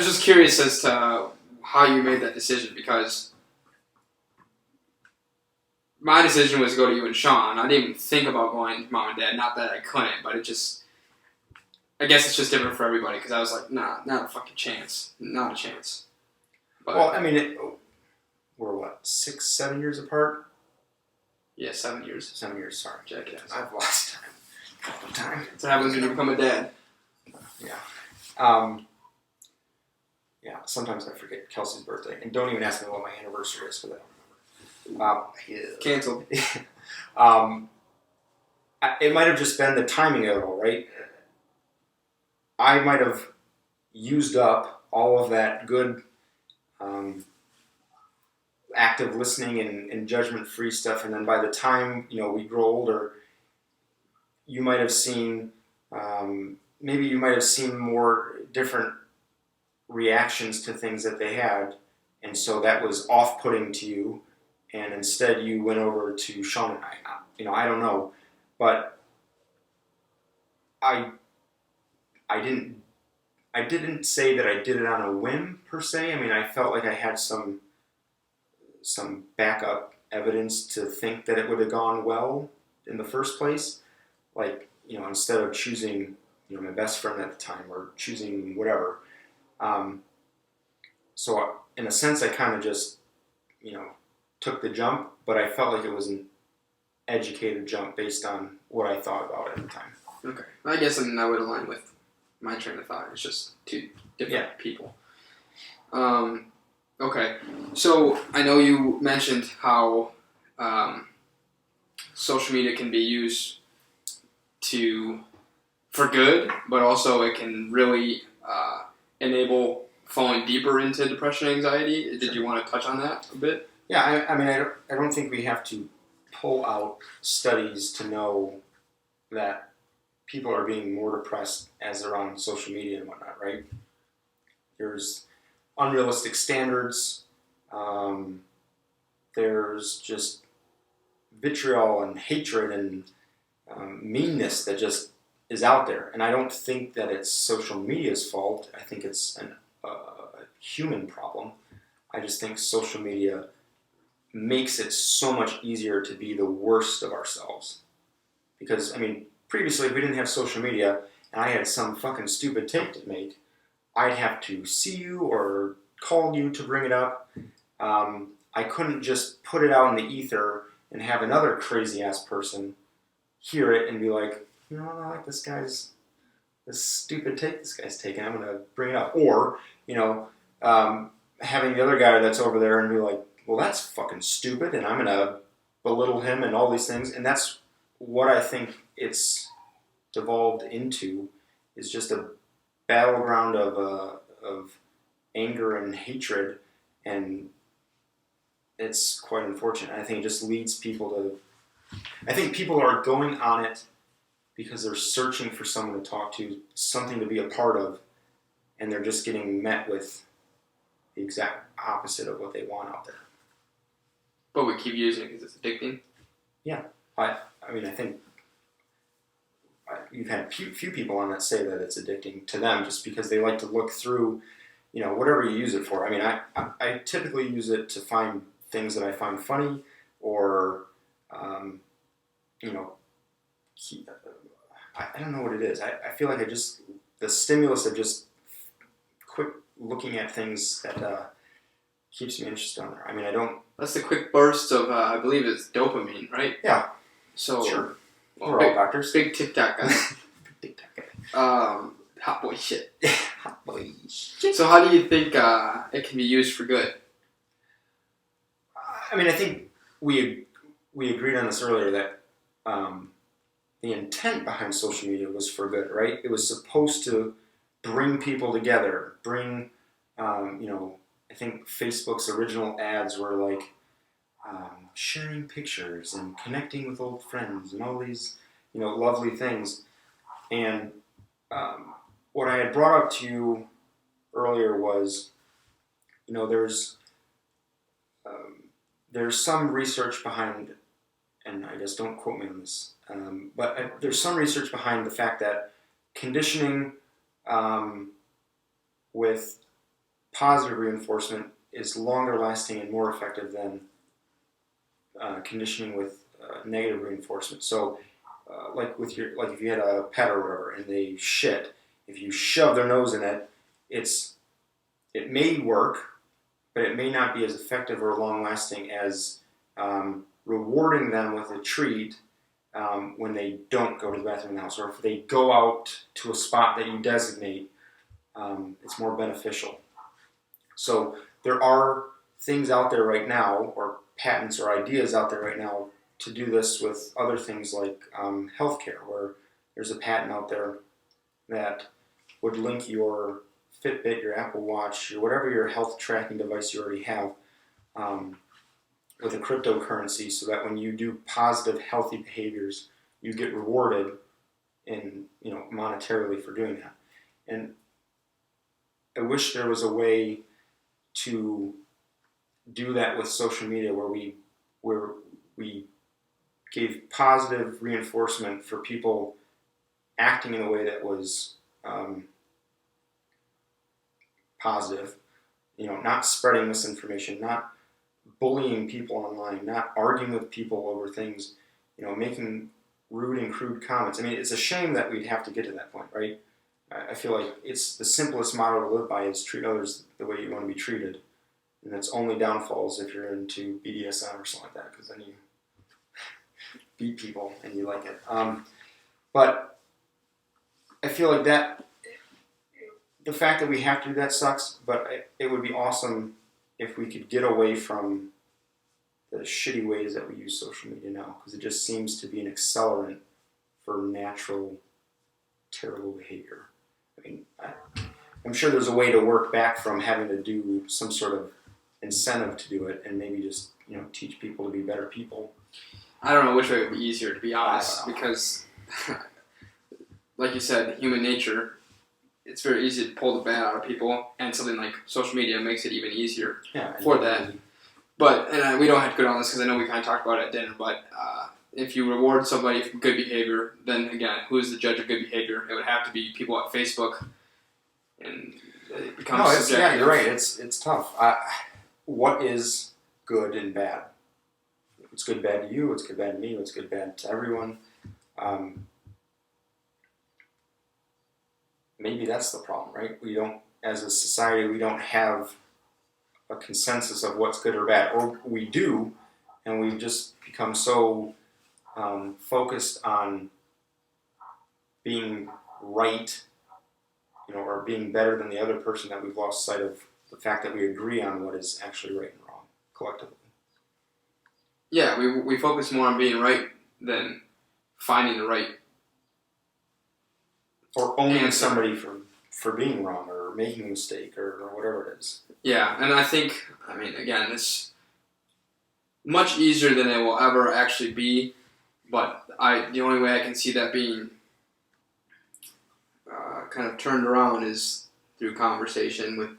Speaker 1: just curious as to how you made that decision, because my decision was to go to you and Sean. I didn't even think about going to Mom and Dad. Not that I couldn't, but I guess it's just different for everybody, because I was like, nah, not a fucking chance. Not a chance. But,
Speaker 2: well, I mean, we're what, 6-7 years apart?
Speaker 1: Yeah, 7 years.
Speaker 2: 7 years, sorry.
Speaker 1: Jackass.
Speaker 2: I've lost time.
Speaker 1: That's what happens when you become a dad.
Speaker 2: Yeah. Yeah, sometimes I forget Kelsey's birthday, and don't even ask me what my anniversary is, for that.
Speaker 1: Canceled.
Speaker 2: It might have just been the timing of it all, right? I might have used up all of that good active listening and judgment-free stuff, and then by the time we grow older, you might have seen maybe you might have seen more different reactions to things that they had, and so that was off-putting to you, and instead you went over to Sean and I don't know, but I didn't say that I did it on a whim per se. I mean, I felt like I had some backup evidence to think that it would have gone well in the first place. Like, instead of choosing, my best friend at the time or choosing whatever. So in a sense, I kind of just, took the jump, but I felt like it was an educated jump based on what I thought about it at the time.
Speaker 1: Okay. I guess that would align with my train of thought. It's just two different people. Okay. So I know you mentioned how social media can be used for good, but also it can really enable falling deeper into depression and anxiety. Did you want to touch on that a bit?
Speaker 2: Yeah, I mean, I don't think we have to pull out studies to know that people are being more depressed as they're on social media and whatnot, right? There's unrealistic standards. There's just vitriol and hatred and meanness that just is out there. And I don't think that it's social media's fault. I think it's a human problem. I just think social media makes it so much easier to be the worst of ourselves. Because, I mean, previously, if we didn't have social media and I had some fucking stupid take to make, I'd have to see you or call you to bring it up. I couldn't just put it out in the ether and have another crazy-ass person hear it and be like, I like this stupid take this guy's taking. I'm going to bring it up. Or, having the other guy that's over there and be like, well, that's fucking stupid, and I'm going to belittle him and all these things. And that's what I think it's devolved into, is just a battleground of anger and hatred, and it's quite unfortunate. I think it just leads people to... I think people are going on it because they're searching for someone to talk to, something to be a part of, and they're just getting met with the exact opposite of what they want out there.
Speaker 1: But we keep using it because it's addicting?
Speaker 2: Yeah. I mean, I think you've had few people on that say that it's addicting to them just because they like to look through, whatever you use it for. I mean, I typically use it to find things that I find funny or, I don't know what it is. I feel like the stimulus of just quick looking at things that keeps me interested on there. I mean, I don't...
Speaker 1: That's the quick burst of, I believe it's dopamine, right?
Speaker 2: Yeah.
Speaker 1: So,
Speaker 2: sure.
Speaker 1: Well,
Speaker 2: we're all doctors.
Speaker 1: Big TikTok guy.
Speaker 2: Big TikTok guy.
Speaker 1: Hot boy shit.
Speaker 2: Hot boy shit.
Speaker 1: So how do you think it can be used for good?
Speaker 2: I mean, I think we agreed on this earlier that the intent behind social media was for good, right? It was supposed to bring people together, bring, I think Facebook's original ads were like sharing pictures and connecting with old friends and all these, lovely things. And what I had brought up to you earlier was, there's some research behind, and I guess don't quote me on this, but there's some research behind the fact that conditioning with positive reinforcement is longer lasting and more effective than conditioning with negative reinforcement. So, like if you had a pet or whatever and they shit, if you shove their nose in it, it may work, but it may not be as effective or long lasting as rewarding them with a treat when they don't go to the bathroom in the house, or if they go out to a spot that you designate, it's more beneficial. So there are things out there right now, or patents or ideas out there right now to do this with other things like healthcare, where there's a patent out there that would link your Fitbit, your Apple Watch, or whatever your health tracking device you already have, with a cryptocurrency, so that when you do positive, healthy behaviors, you get rewarded in, monetarily for doing that. And I wish there was a way to do that with social media, where we gave positive reinforcement for people acting in a way that was positive, not spreading misinformation, not bullying people online, not arguing with people over things, making rude and crude comments. I mean, it's a shame that we'd have to get to that point, right? I feel like it's the simplest motto to live by is treat others the way you want to be treated. And that's only downfalls if you're into BDSM or something like that, because then you beat people and you like it. But I feel like that, the fact that we have to do that sucks, but it would be awesome if we could get away from the shitty ways that we use social media now, because it just seems to be an accelerant for natural, terrible behavior. I mean, I'm sure there's a way to work back from having to do some sort of incentive to do it, and maybe just teach people to be better people.
Speaker 1: I don't know which way would be easier, to be honest, because, like you said, human nature, it's very easy to pull the bad out of people, and something like social media makes it even easier for that. But, and we don't have to go down this because I know we kind of talked about it at dinner, but if you reward somebody for good behavior, then again, who's the judge of good behavior? It would have to be people at Facebook, and it becomes subjective.
Speaker 2: Yeah, you're right. It's tough. What is good and bad? What's good bad to you? What's good bad to me? What's good bad to everyone? Maybe that's the problem, right? We don't, as a society, we don't have a consensus of what's good or bad, or we do, and we've just become so focused on being right, or being better than the other person, that we've lost sight of the fact that we agree on what is actually right and wrong collectively.
Speaker 1: Yeah, we focus more on being right than finding the right,
Speaker 2: or owning somebody for being wrong or making a mistake or whatever it is.
Speaker 1: Yeah, and I think, again, it's much easier than it will ever actually be, but the only way I can see that being kind of turned around is through conversation with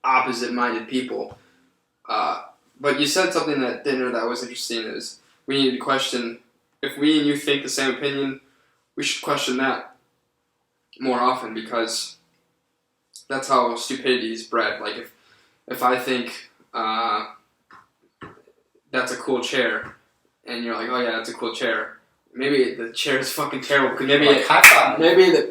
Speaker 1: opposite-minded people. But you said something at dinner that was interesting, is we need to question, if we and you think the same opinion, we should question that more often, because that's how stupidity is bred. Like, if I think that's a cool chair, and you're like, oh yeah, that's a cool chair, maybe the chair is fucking terrible, because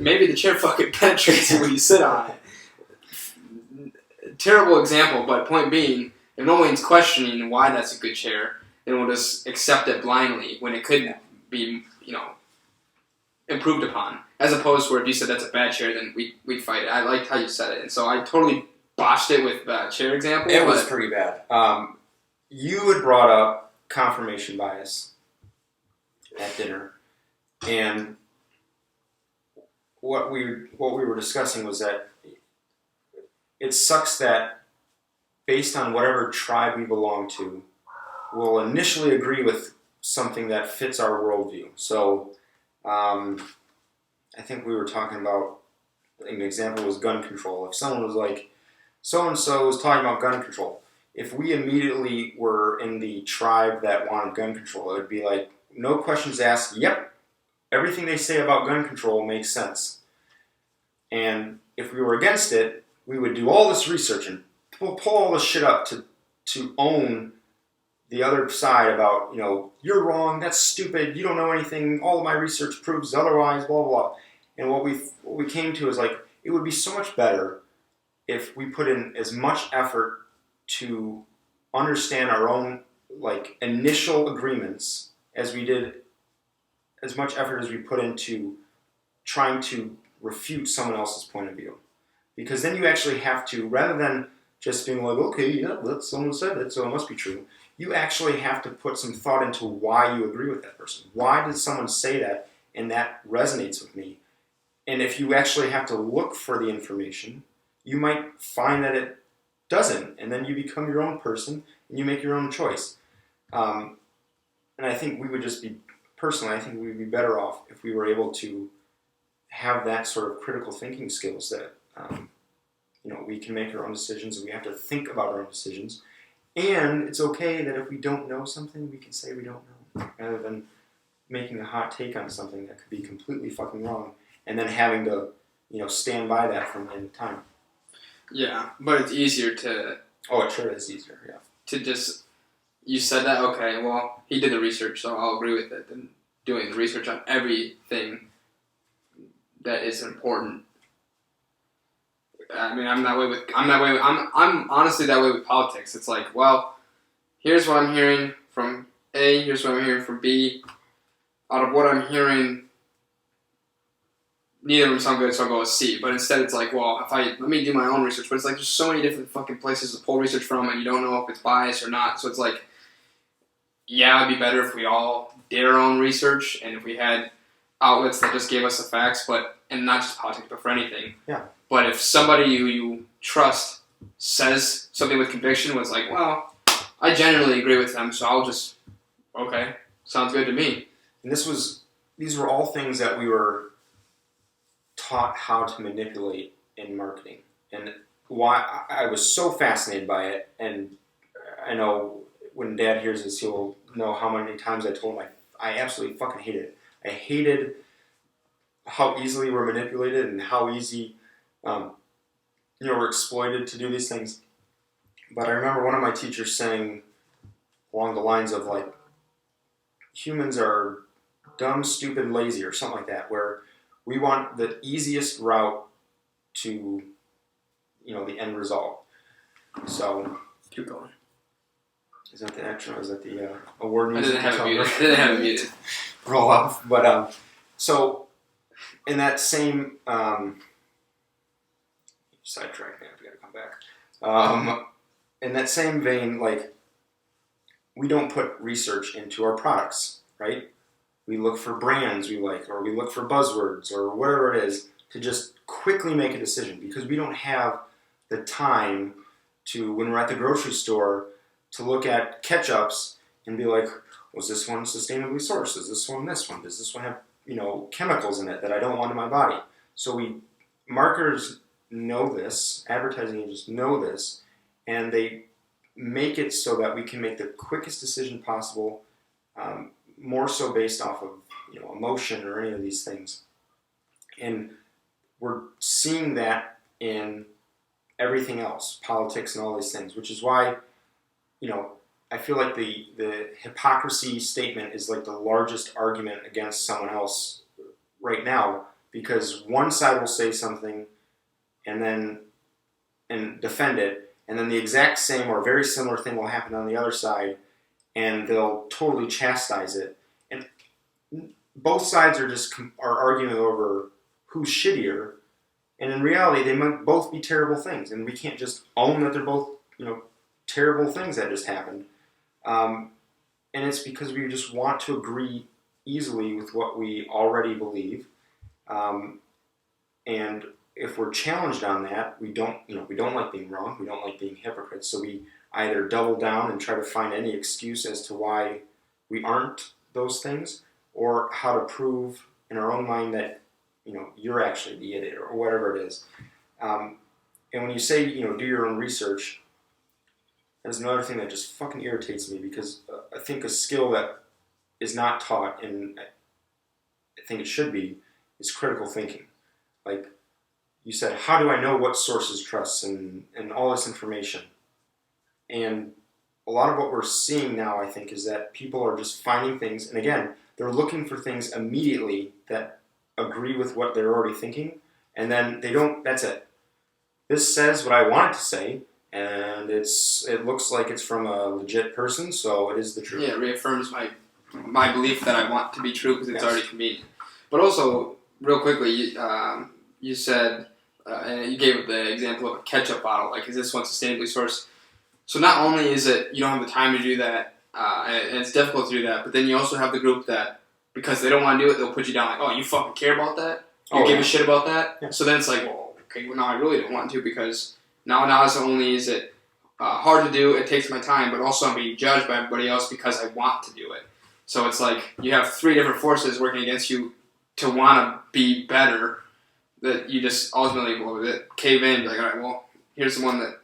Speaker 1: maybe the chair fucking penetrates you when you sit on it. Terrible example, but point being, if no one's questioning why that's a good chair, then we'll just accept it blindly when it could be, improved upon. As opposed to where if you said that's a bad chair, then we'd fight it. I liked how you said it, and so I totally botched it with that chair example.
Speaker 2: It was pretty bad. You had brought up confirmation bias at dinner, and what we were discussing was that it sucks that based on whatever tribe we belong to, we'll initially agree with something that fits our worldview. So, I think we were talking about, an example was gun control. If someone was like, so-and-so is talking about gun control, if we immediately were in the tribe that wanted gun control, it would be like, no questions asked, yep, everything they say about gun control makes sense. And if we were against it, we would do all this research and pull all this shit up to own the other side about, you're wrong, that's stupid, you don't know anything, all of my research proves otherwise, blah, blah, blah. And what we came to is like, it would be so much better if we put in as much effort to understand our own, initial agreements as we did, as much effort as we put into trying to refute someone else's point of view. Because then you actually have to, rather than just being like, okay, yeah, someone said it, so it must be true. You actually have to put some thought into why you agree with that person. Why did someone say that, and that resonates with me? And if you actually have to look for the information, you might find that it doesn't, and then you become your own person, and you make your own choice. And I think we would just be, personally, I think we would be better off if we were able to have that sort of critical thinking skills that, we can make our own decisions, and we have to think about our own decisions. And it's okay that if we don't know something, we can say we don't know, rather than making a hot take on something that could be completely fucking wrong, and then having to, stand by that from time to time.
Speaker 1: Yeah, but it's easier to...
Speaker 2: Oh, it sure is easier, yeah.
Speaker 1: To just... You said that, okay, well, he did the research, so I'll agree with it, than doing the research on everything that is important. I mean, I'm honestly that way with politics. It's like, well, here's what I'm hearing from A, here's what I'm hearing from B. Out of what I'm hearing, neither of them sound good, so I'll go with C. But instead it's like, well, let me do my own research. But it's like, there's so many different fucking places to pull research from, and you don't know if it's biased or not. So it's like, yeah, it'd be better if we all did our own research, and if we had outlets that just gave us the facts, and not just politics, but for anything.
Speaker 2: Yeah.
Speaker 1: But if somebody who you trust says something with conviction, was like, well, I genuinely agree with them, so I'll just, okay, sounds good to me.
Speaker 2: And these were all things that we were taught how to manipulate in marketing. And why I was so fascinated by it, and I know when Dad hears this, he'll know how many times I told him I absolutely fucking hated it. I hated how easily we're manipulated and how easy, we're exploited to do these things. But I remember one of my teachers saying along the lines of, like, humans are dumb, stupid, lazy, or something like that, where we want the easiest route to, the end result. So,
Speaker 1: keep going.
Speaker 2: Is that the action, or is that the award
Speaker 1: I
Speaker 2: music?
Speaker 1: didn't have it muted.
Speaker 2: Roll off. But, so, in that same, sidetrack, man, we gotta come back. In that same vein, like, we don't put research into our products, right? We look for brands we like, or we look for buzzwords, or whatever it is, to just quickly make a decision, because we don't have the time to, when we're at the grocery store, to look at ketchups and be like, was this one sustainably sourced? Is this one this one? Does this one have, chemicals in it that I don't want in my body? So marketers know this, advertising agents know this, and they make it so that we can make the quickest decision possible, more so based off of, emotion or any of these things. And we're seeing that in everything else, politics and all these things, which is why, I feel like the hypocrisy statement is like the largest argument against someone else right now, because one side will say something and defend it, and then the exact same or very similar thing will happen on the other side, and they'll totally chastise it. And both sides are arguing over who's shittier, and in reality, they might both be terrible things, and we can't just own that they're both, terrible things that just happened. And it's because we just want to agree easily with what we already believe. And if we're challenged on that, we don't like being wrong. We don't like being hypocrites. So we either double down and try to find any excuse as to why we aren't those things, or how to prove in our own mind that, you're actually the idiot, or whatever it is. And when you say, do your own research, that's another thing that just fucking irritates me, because I think a skill that is not taught, and I think it should be, is critical thinking. Like you said, how do I know what sources trust and all this information? And a lot of what we're seeing now, I think, is that people are just finding things, and again, they're looking for things immediately that agree with what they're already thinking, and then that's it. This says what I want it to say, and it looks like it's from a legit person, so it is the truth.
Speaker 1: Yeah, it reaffirms my belief that I want to be true, because it's already convenient. But also, real quickly, you said, and you gave the example of a ketchup bottle. Like, is this one sustainably sourced? So not only is it you don't have the time to do that, and it's difficult to do that, but then you also have the group that, because they don't want to do it, they'll put you down like, oh, you fucking care about that? You give a shit about that? Yeah. So then it's like, well, okay, well, now I really don't want to, because now not only is it hard to do, it takes my time, but also I'm being judged by everybody else because I want to do it. So it's like you have three different forces working against you to want to be better, that you just ultimately will cave in and be like, all right, well, here's the one that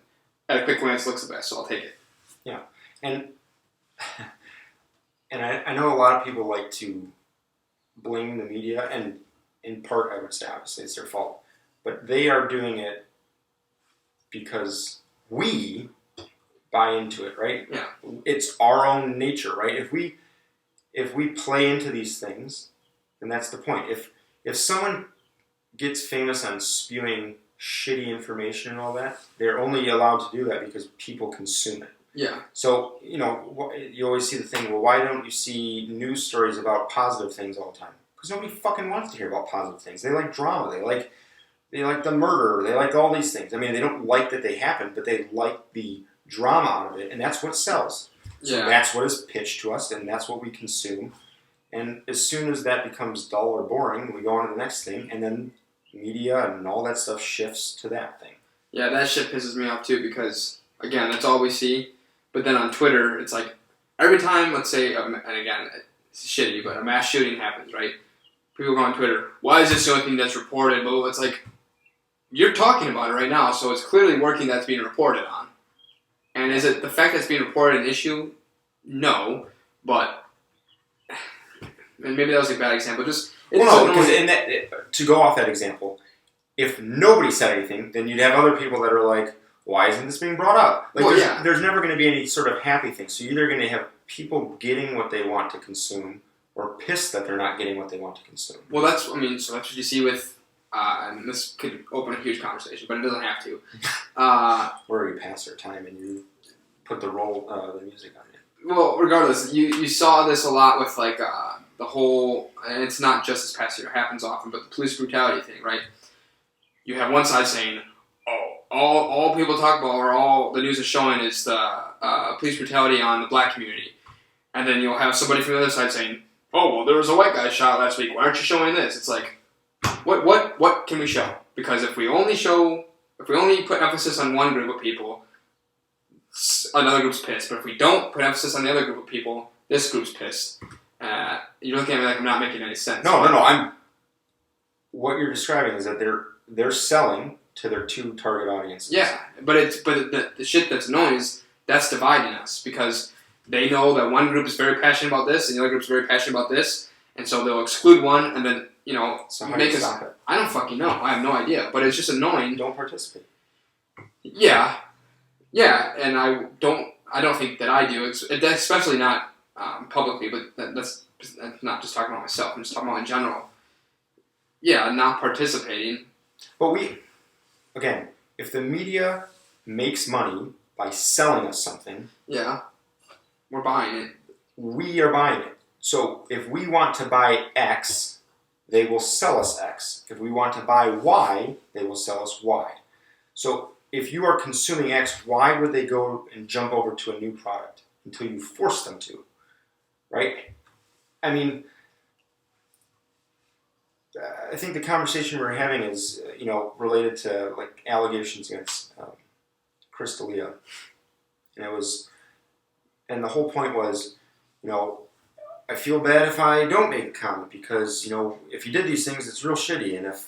Speaker 1: at a quick glance looks the best, so I'll take it.
Speaker 2: Yeah. And I know a lot of people like to blame the media, and in part I would say obviously it's their fault, but they are doing it because we buy into it, right?
Speaker 1: Yeah.
Speaker 2: It's our own nature, right? If we play into these things, then that's the point. If someone gets famous on spewing shitty information and all that, they're only allowed to do that because people consume it.
Speaker 1: Yeah.
Speaker 2: So, you know, you always see the thing, well, why don't you see news stories about positive things all the time? Because nobody fucking wants to hear about positive things. They like drama. They like the murder. They like all these things. I mean, they don't like that they happen, but they like the drama out of it, and that's what sells. So that's what is pitched to us, and that's what we consume. And as soon as that becomes dull or boring, we go on to the next thing, and then media and all that stuff shifts to that thing.
Speaker 1: Yeah, that shit pisses me off too, because, again, that's all we see. But then on Twitter, it's like, every time, let's say, and again, it's shitty, but a mass shooting happens, right? People go on Twitter, why is this the only thing that's reported? But it's like, you're talking about it right now, so it's clearly working that's being reported on. And is it the fact that it's being reported an issue? No, but, and maybe that was a bad example, just...
Speaker 2: Well, no, because to go off that example, if nobody said anything, then you'd have other people that are like, why isn't this being brought up? Like, there's never going to be any sort of happy thing. So you're either going to have people getting what they want to consume, or pissed that they're not getting what they want to consume.
Speaker 1: Well, so that's what you see with, and this could open a huge conversation, but it doesn't have to.
Speaker 2: Or you pass our time and you put the music on it.
Speaker 1: Well, regardless, you saw this a lot with, like, the whole, and it's not just this past year, it happens often, but the police brutality thing, right? You have one side saying, all people talk about, or all the news is showing, is the police brutality on the black community. And then you'll have somebody from the other side saying, oh, well, there was a white guy shot last week, why aren't you showing this? It's like, what can we show? Because if we only put emphasis on one group of people, another group's pissed. But if we don't put emphasis on the other group of people, this group's pissed. You're looking at me like I'm not making any sense.
Speaker 2: No. What you're describing is that they're selling to their two target audiences.
Speaker 1: Yeah, but the shit that's annoying is that's dividing us, because they know that one group is very passionate about this and the other group is very passionate about this, and so they'll exclude one and then
Speaker 2: so how do you stop it?
Speaker 1: I don't fucking know. I have no idea, but it's just annoying.
Speaker 2: Don't participate.
Speaker 1: Yeah, and I don't think that I do, especially not publicly, but that's not just talking about myself. I'm just talking about in general. Yeah, not participating.
Speaker 2: But again, if the media makes money by selling us something,
Speaker 1: yeah, we're buying it.
Speaker 2: We are buying it. So if we want to buy X, they will sell us X. If we want to buy Y, they will sell us Y. So if you are consuming X, why would they go and jump over to a new product until you force them to? Right? I mean, I think the conversation we're having is, related to, like, allegations against C.R.E.A.M. And the whole point was, I feel bad if I don't make a comment because, if you did these things, it's real shitty. And if,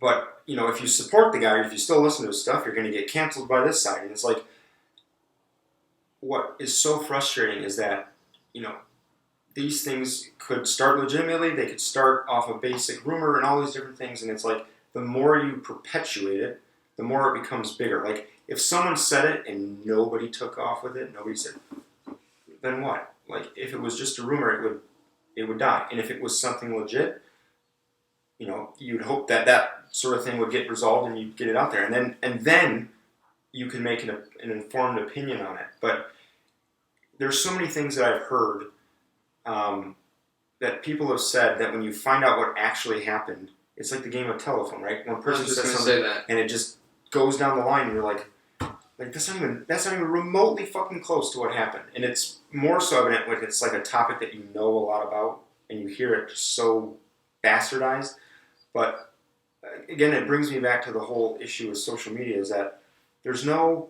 Speaker 2: but, if you support the guy, or if you still listen to his stuff, you're going to get canceled by this side. And it's like, what is so frustrating is that, these things could start legitimately, they could start off a basic rumor and all these different things, and it's like, the more you perpetuate it, the more it becomes bigger. Like, if someone said it and nobody took off with it, nobody said, then what? Like, if it was just a rumor, it would die. And if it was something legit, you'd hope that sort of thing would get resolved and you'd get it out there. And then you can make an informed opinion on it. But there's so many things that I've heard that people have said that when you find out what actually happened, it's like the game of telephone, right? One
Speaker 1: I was
Speaker 2: person
Speaker 1: just
Speaker 2: says
Speaker 1: going to
Speaker 2: something
Speaker 1: say that.
Speaker 2: and it just goes down the line, and you're like that's not even remotely fucking close to what happened. And it's more so evident when it's like a topic that you know a lot about and you hear it just so bastardized. But again, it brings me back to the whole issue with social media is that there's no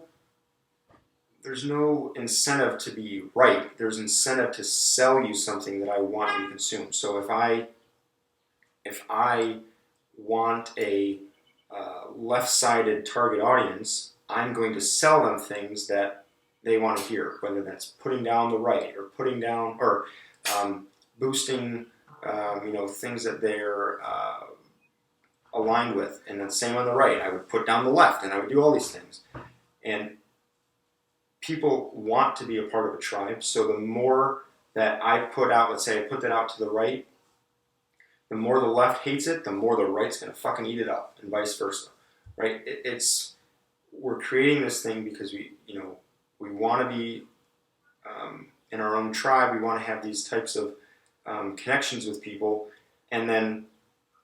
Speaker 2: incentive to be right. There's incentive to sell you something that I want you to consume. So if I want a left-sided target audience, I'm going to sell them things that they want to hear, whether that's putting down the right or putting down or boosting, things that they're aligned with. And then same on the right, I would put down the left, and I would do all these things. And people want to be a part of a tribe, so the more that I put out, let's say I put that out to the right, the more the left hates it, the more the right's going to fucking eat it up, and vice versa, right? We're creating this thing because we want to be in our own tribe. We want to have these types of connections with people, and then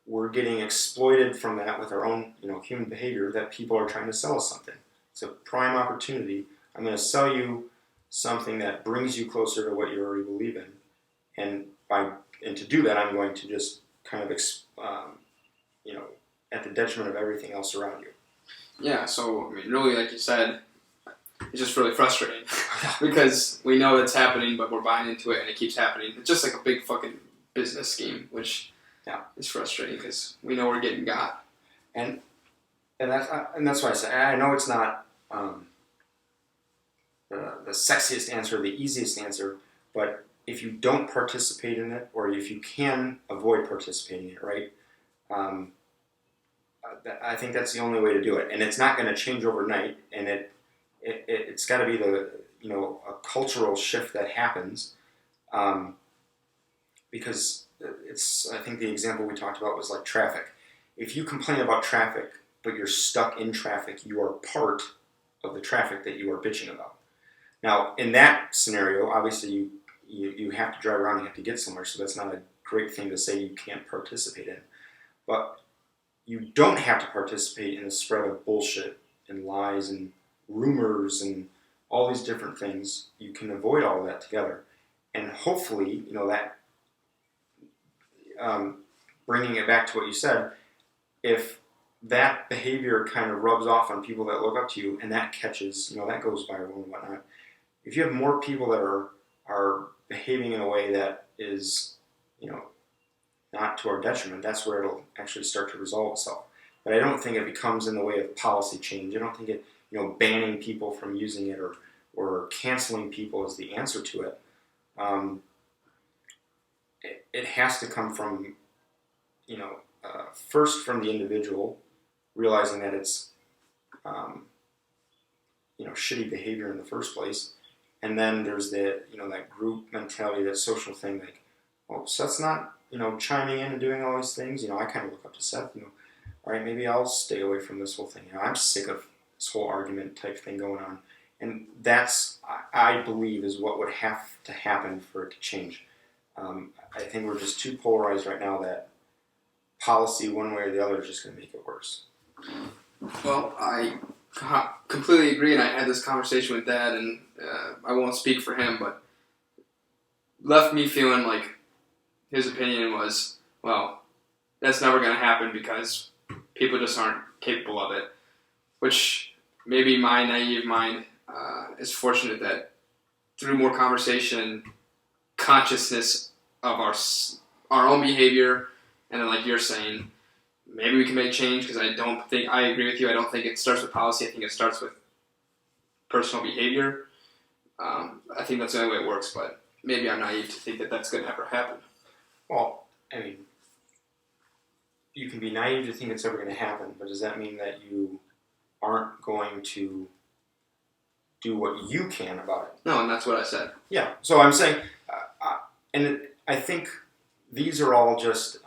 Speaker 2: we're getting exploited from that with our own, human behavior that people are trying to sell us something. It's a prime opportunity. I'm going to sell you something that brings you closer to what you already believe in, and to do that, I'm going to just kind of, at the detriment of everything else around you.
Speaker 1: Yeah, so, I mean, really, like you said, it's just really frustrating because we know it's happening, but we're buying into it and it keeps happening. It's just like a big fucking business scheme, which is frustrating because we know we're getting got.
Speaker 2: And that's why I say I know it's not the sexiest answer, the easiest answer, but if you don't participate in it, or if you can avoid participating in it, right? I think that's the only way to do it, and it's not going to change overnight. And it's got to be a cultural shift that happens, because I think the example we talked about was like traffic. If you complain about traffic, but you're stuck in traffic, you are part of the traffic that you are bitching about. Now, in that scenario, obviously you have to drive around, you have to get somewhere, so that's not a great thing to say you can't participate in. But you don't have to participate in the spread of bullshit and lies and rumors and all these different things. You can avoid all of that together. And hopefully, that bringing it back to what you said, if that behavior kind of rubs off on people that look up to you and that catches, that goes viral and whatnot. If you have more people that are behaving in a way that is, not to our detriment, that's where it'll actually start to resolve itself. But I don't think it becomes in the way of policy change. I don't think it, banning people from using it or canceling people is the answer to it. It has to come from, first from the individual, realizing that it's, shitty behavior in the first place. And then there's that, that group mentality, that social thing, like, oh, Seth's not, chiming in and doing all these things. I kind of look up to Seth, all right, maybe I'll stay away from this whole thing. I'm sick of this whole argument type thing going on. And that's, I believe, is what would have to happen for it to change. I think we're just too polarized right now that policy, one way or the other, is just going to make it worse.
Speaker 1: Well, I completely agree, and I had this conversation with Dad, and I won't speak for him, but left me feeling like his opinion was, well, that's never going to happen because people just aren't capable of it, which maybe my naive mind is fortunate that through more conversation, consciousness of our own behavior, and then like you're saying, maybe we can make change, because I agree with you, I don't think it starts with policy, I think it starts with personal behavior. I think that's the only way it works, but maybe I'm naive to think that that's going to ever happen.
Speaker 2: Well, I mean, you can be naive to think it's ever going to happen, but does that mean that you aren't going to do what you can about it?
Speaker 1: No, and that's what I said.
Speaker 2: Yeah, so I'm saying, and I think these are all just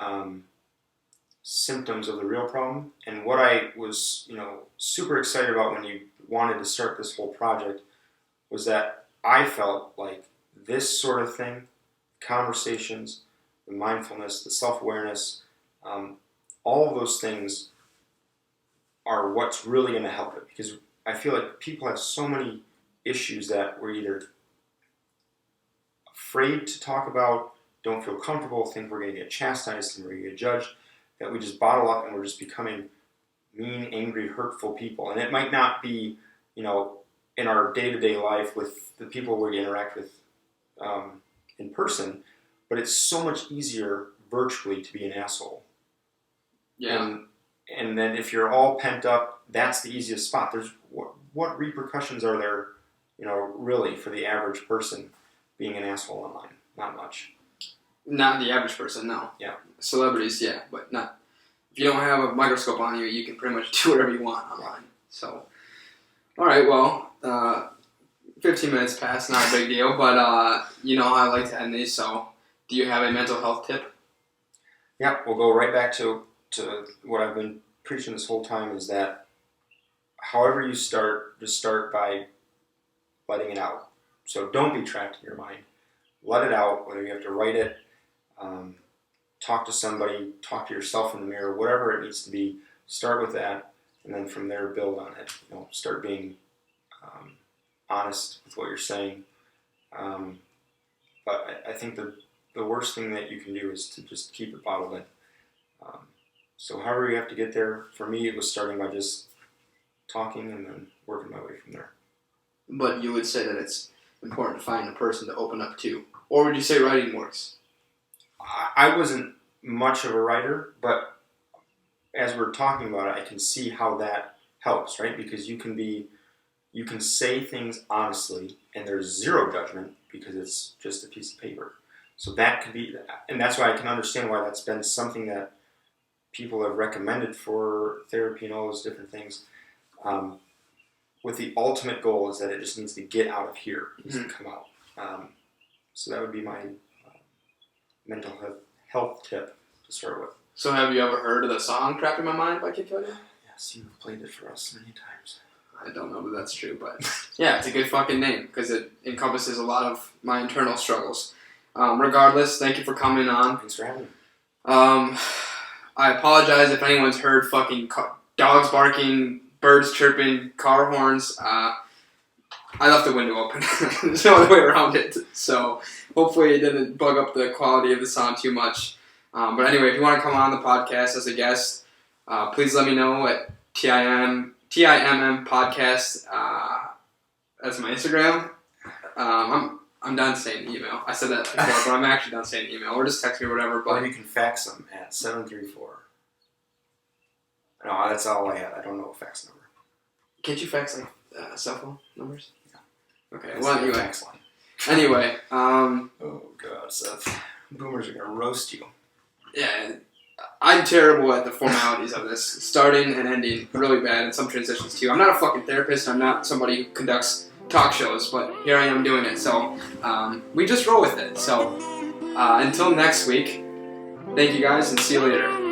Speaker 2: symptoms of the real problem. And what I was, super excited about when you wanted to start this whole project was that I felt like this sort of thing, conversations, the mindfulness, the self-awareness, all of those things are what's really going to help it, because I feel like people have so many issues that we're either afraid to talk about, don't feel comfortable, think we're going to get chastised, think we're going to get judged, that we just bottle up and we're just becoming mean, angry, hurtful people. And it might not be, in our day-to-day life with the people we interact with in person, but it's so much easier virtually to be an asshole.
Speaker 1: Yeah.
Speaker 2: And then if you're all pent up, that's the easiest spot. There's what repercussions are there, really for the average person being an asshole online? Not much.
Speaker 1: Not the average person, no.
Speaker 2: Yeah.
Speaker 1: Celebrities, yeah, but not. If you don't have a microscope on you, you can pretty much do whatever you want online. So, all right, well, 15 minutes passed, not a big deal, but you know how I like to end these. So, do you have a mental health tip?
Speaker 2: Yeah, we'll go right back to what I've been preaching this whole time, is that however you start, just start by letting it out. So don't be trapped in your mind. Let it out, whether you have to write it, talk to somebody, talk to yourself in the mirror, whatever it needs to be. Start with that, and then from there build on it. Start being honest with what you're saying. But I think the worst thing that you can do is to just keep it bottled in. So however you have to get there, for me it was starting by just talking and then working my way from there.
Speaker 1: But you would say that it's important to find a person to open up to. Or would you say writing works?
Speaker 2: I wasn't much of a writer, but as we're talking about it, I can see how that helps, right? Because you can say things honestly and there's zero judgment because it's just a piece of paper. So that could be, and that's why I can understand why that's been something that people have recommended for therapy and all those different things. With the ultimate goal is that it just needs to get out of here, it needs to come out. So that would be my mental health tip to start with.
Speaker 1: So have you ever heard of the song Trapped in My Mind by Kid Cudi?
Speaker 2: Yes, you've played it for us many times.
Speaker 1: I don't know that that's true, but yeah, it's a good fucking name because it encompasses a lot of my internal struggles. Regardless, thank you for coming on.
Speaker 2: Thanks for having me.
Speaker 1: I apologize if anyone's heard fucking dogs barking, birds chirping, car horns. I left the window open. There's no other way around it. So hopefully it didn't bug up the quality of the sound too much. But anyway, if you want to come on the podcast as a guest, please let me know at TIMM podcast. That's my Instagram. I'm done saying email. I said that before, but I'm actually done saying email. Or just text me or whatever. But
Speaker 2: or you can fax them at 734. No, that's all I had. I don't know a fax number.
Speaker 1: Can't you fax cell phone numbers?
Speaker 2: Yeah.
Speaker 1: Okay.
Speaker 2: That's
Speaker 1: well,
Speaker 2: the
Speaker 1: anyway.
Speaker 2: fax line.
Speaker 1: Anyway.
Speaker 2: Oh God, Seth. Boomers are gonna roast you.
Speaker 1: Yeah. I'm terrible at the formalities of this, starting and ending really bad, and some transitions too. I'm not a fucking therapist. I'm not somebody who conducts talk shows, but here I am doing it. So we just roll with it. So until next week, thank you guys, and see you later.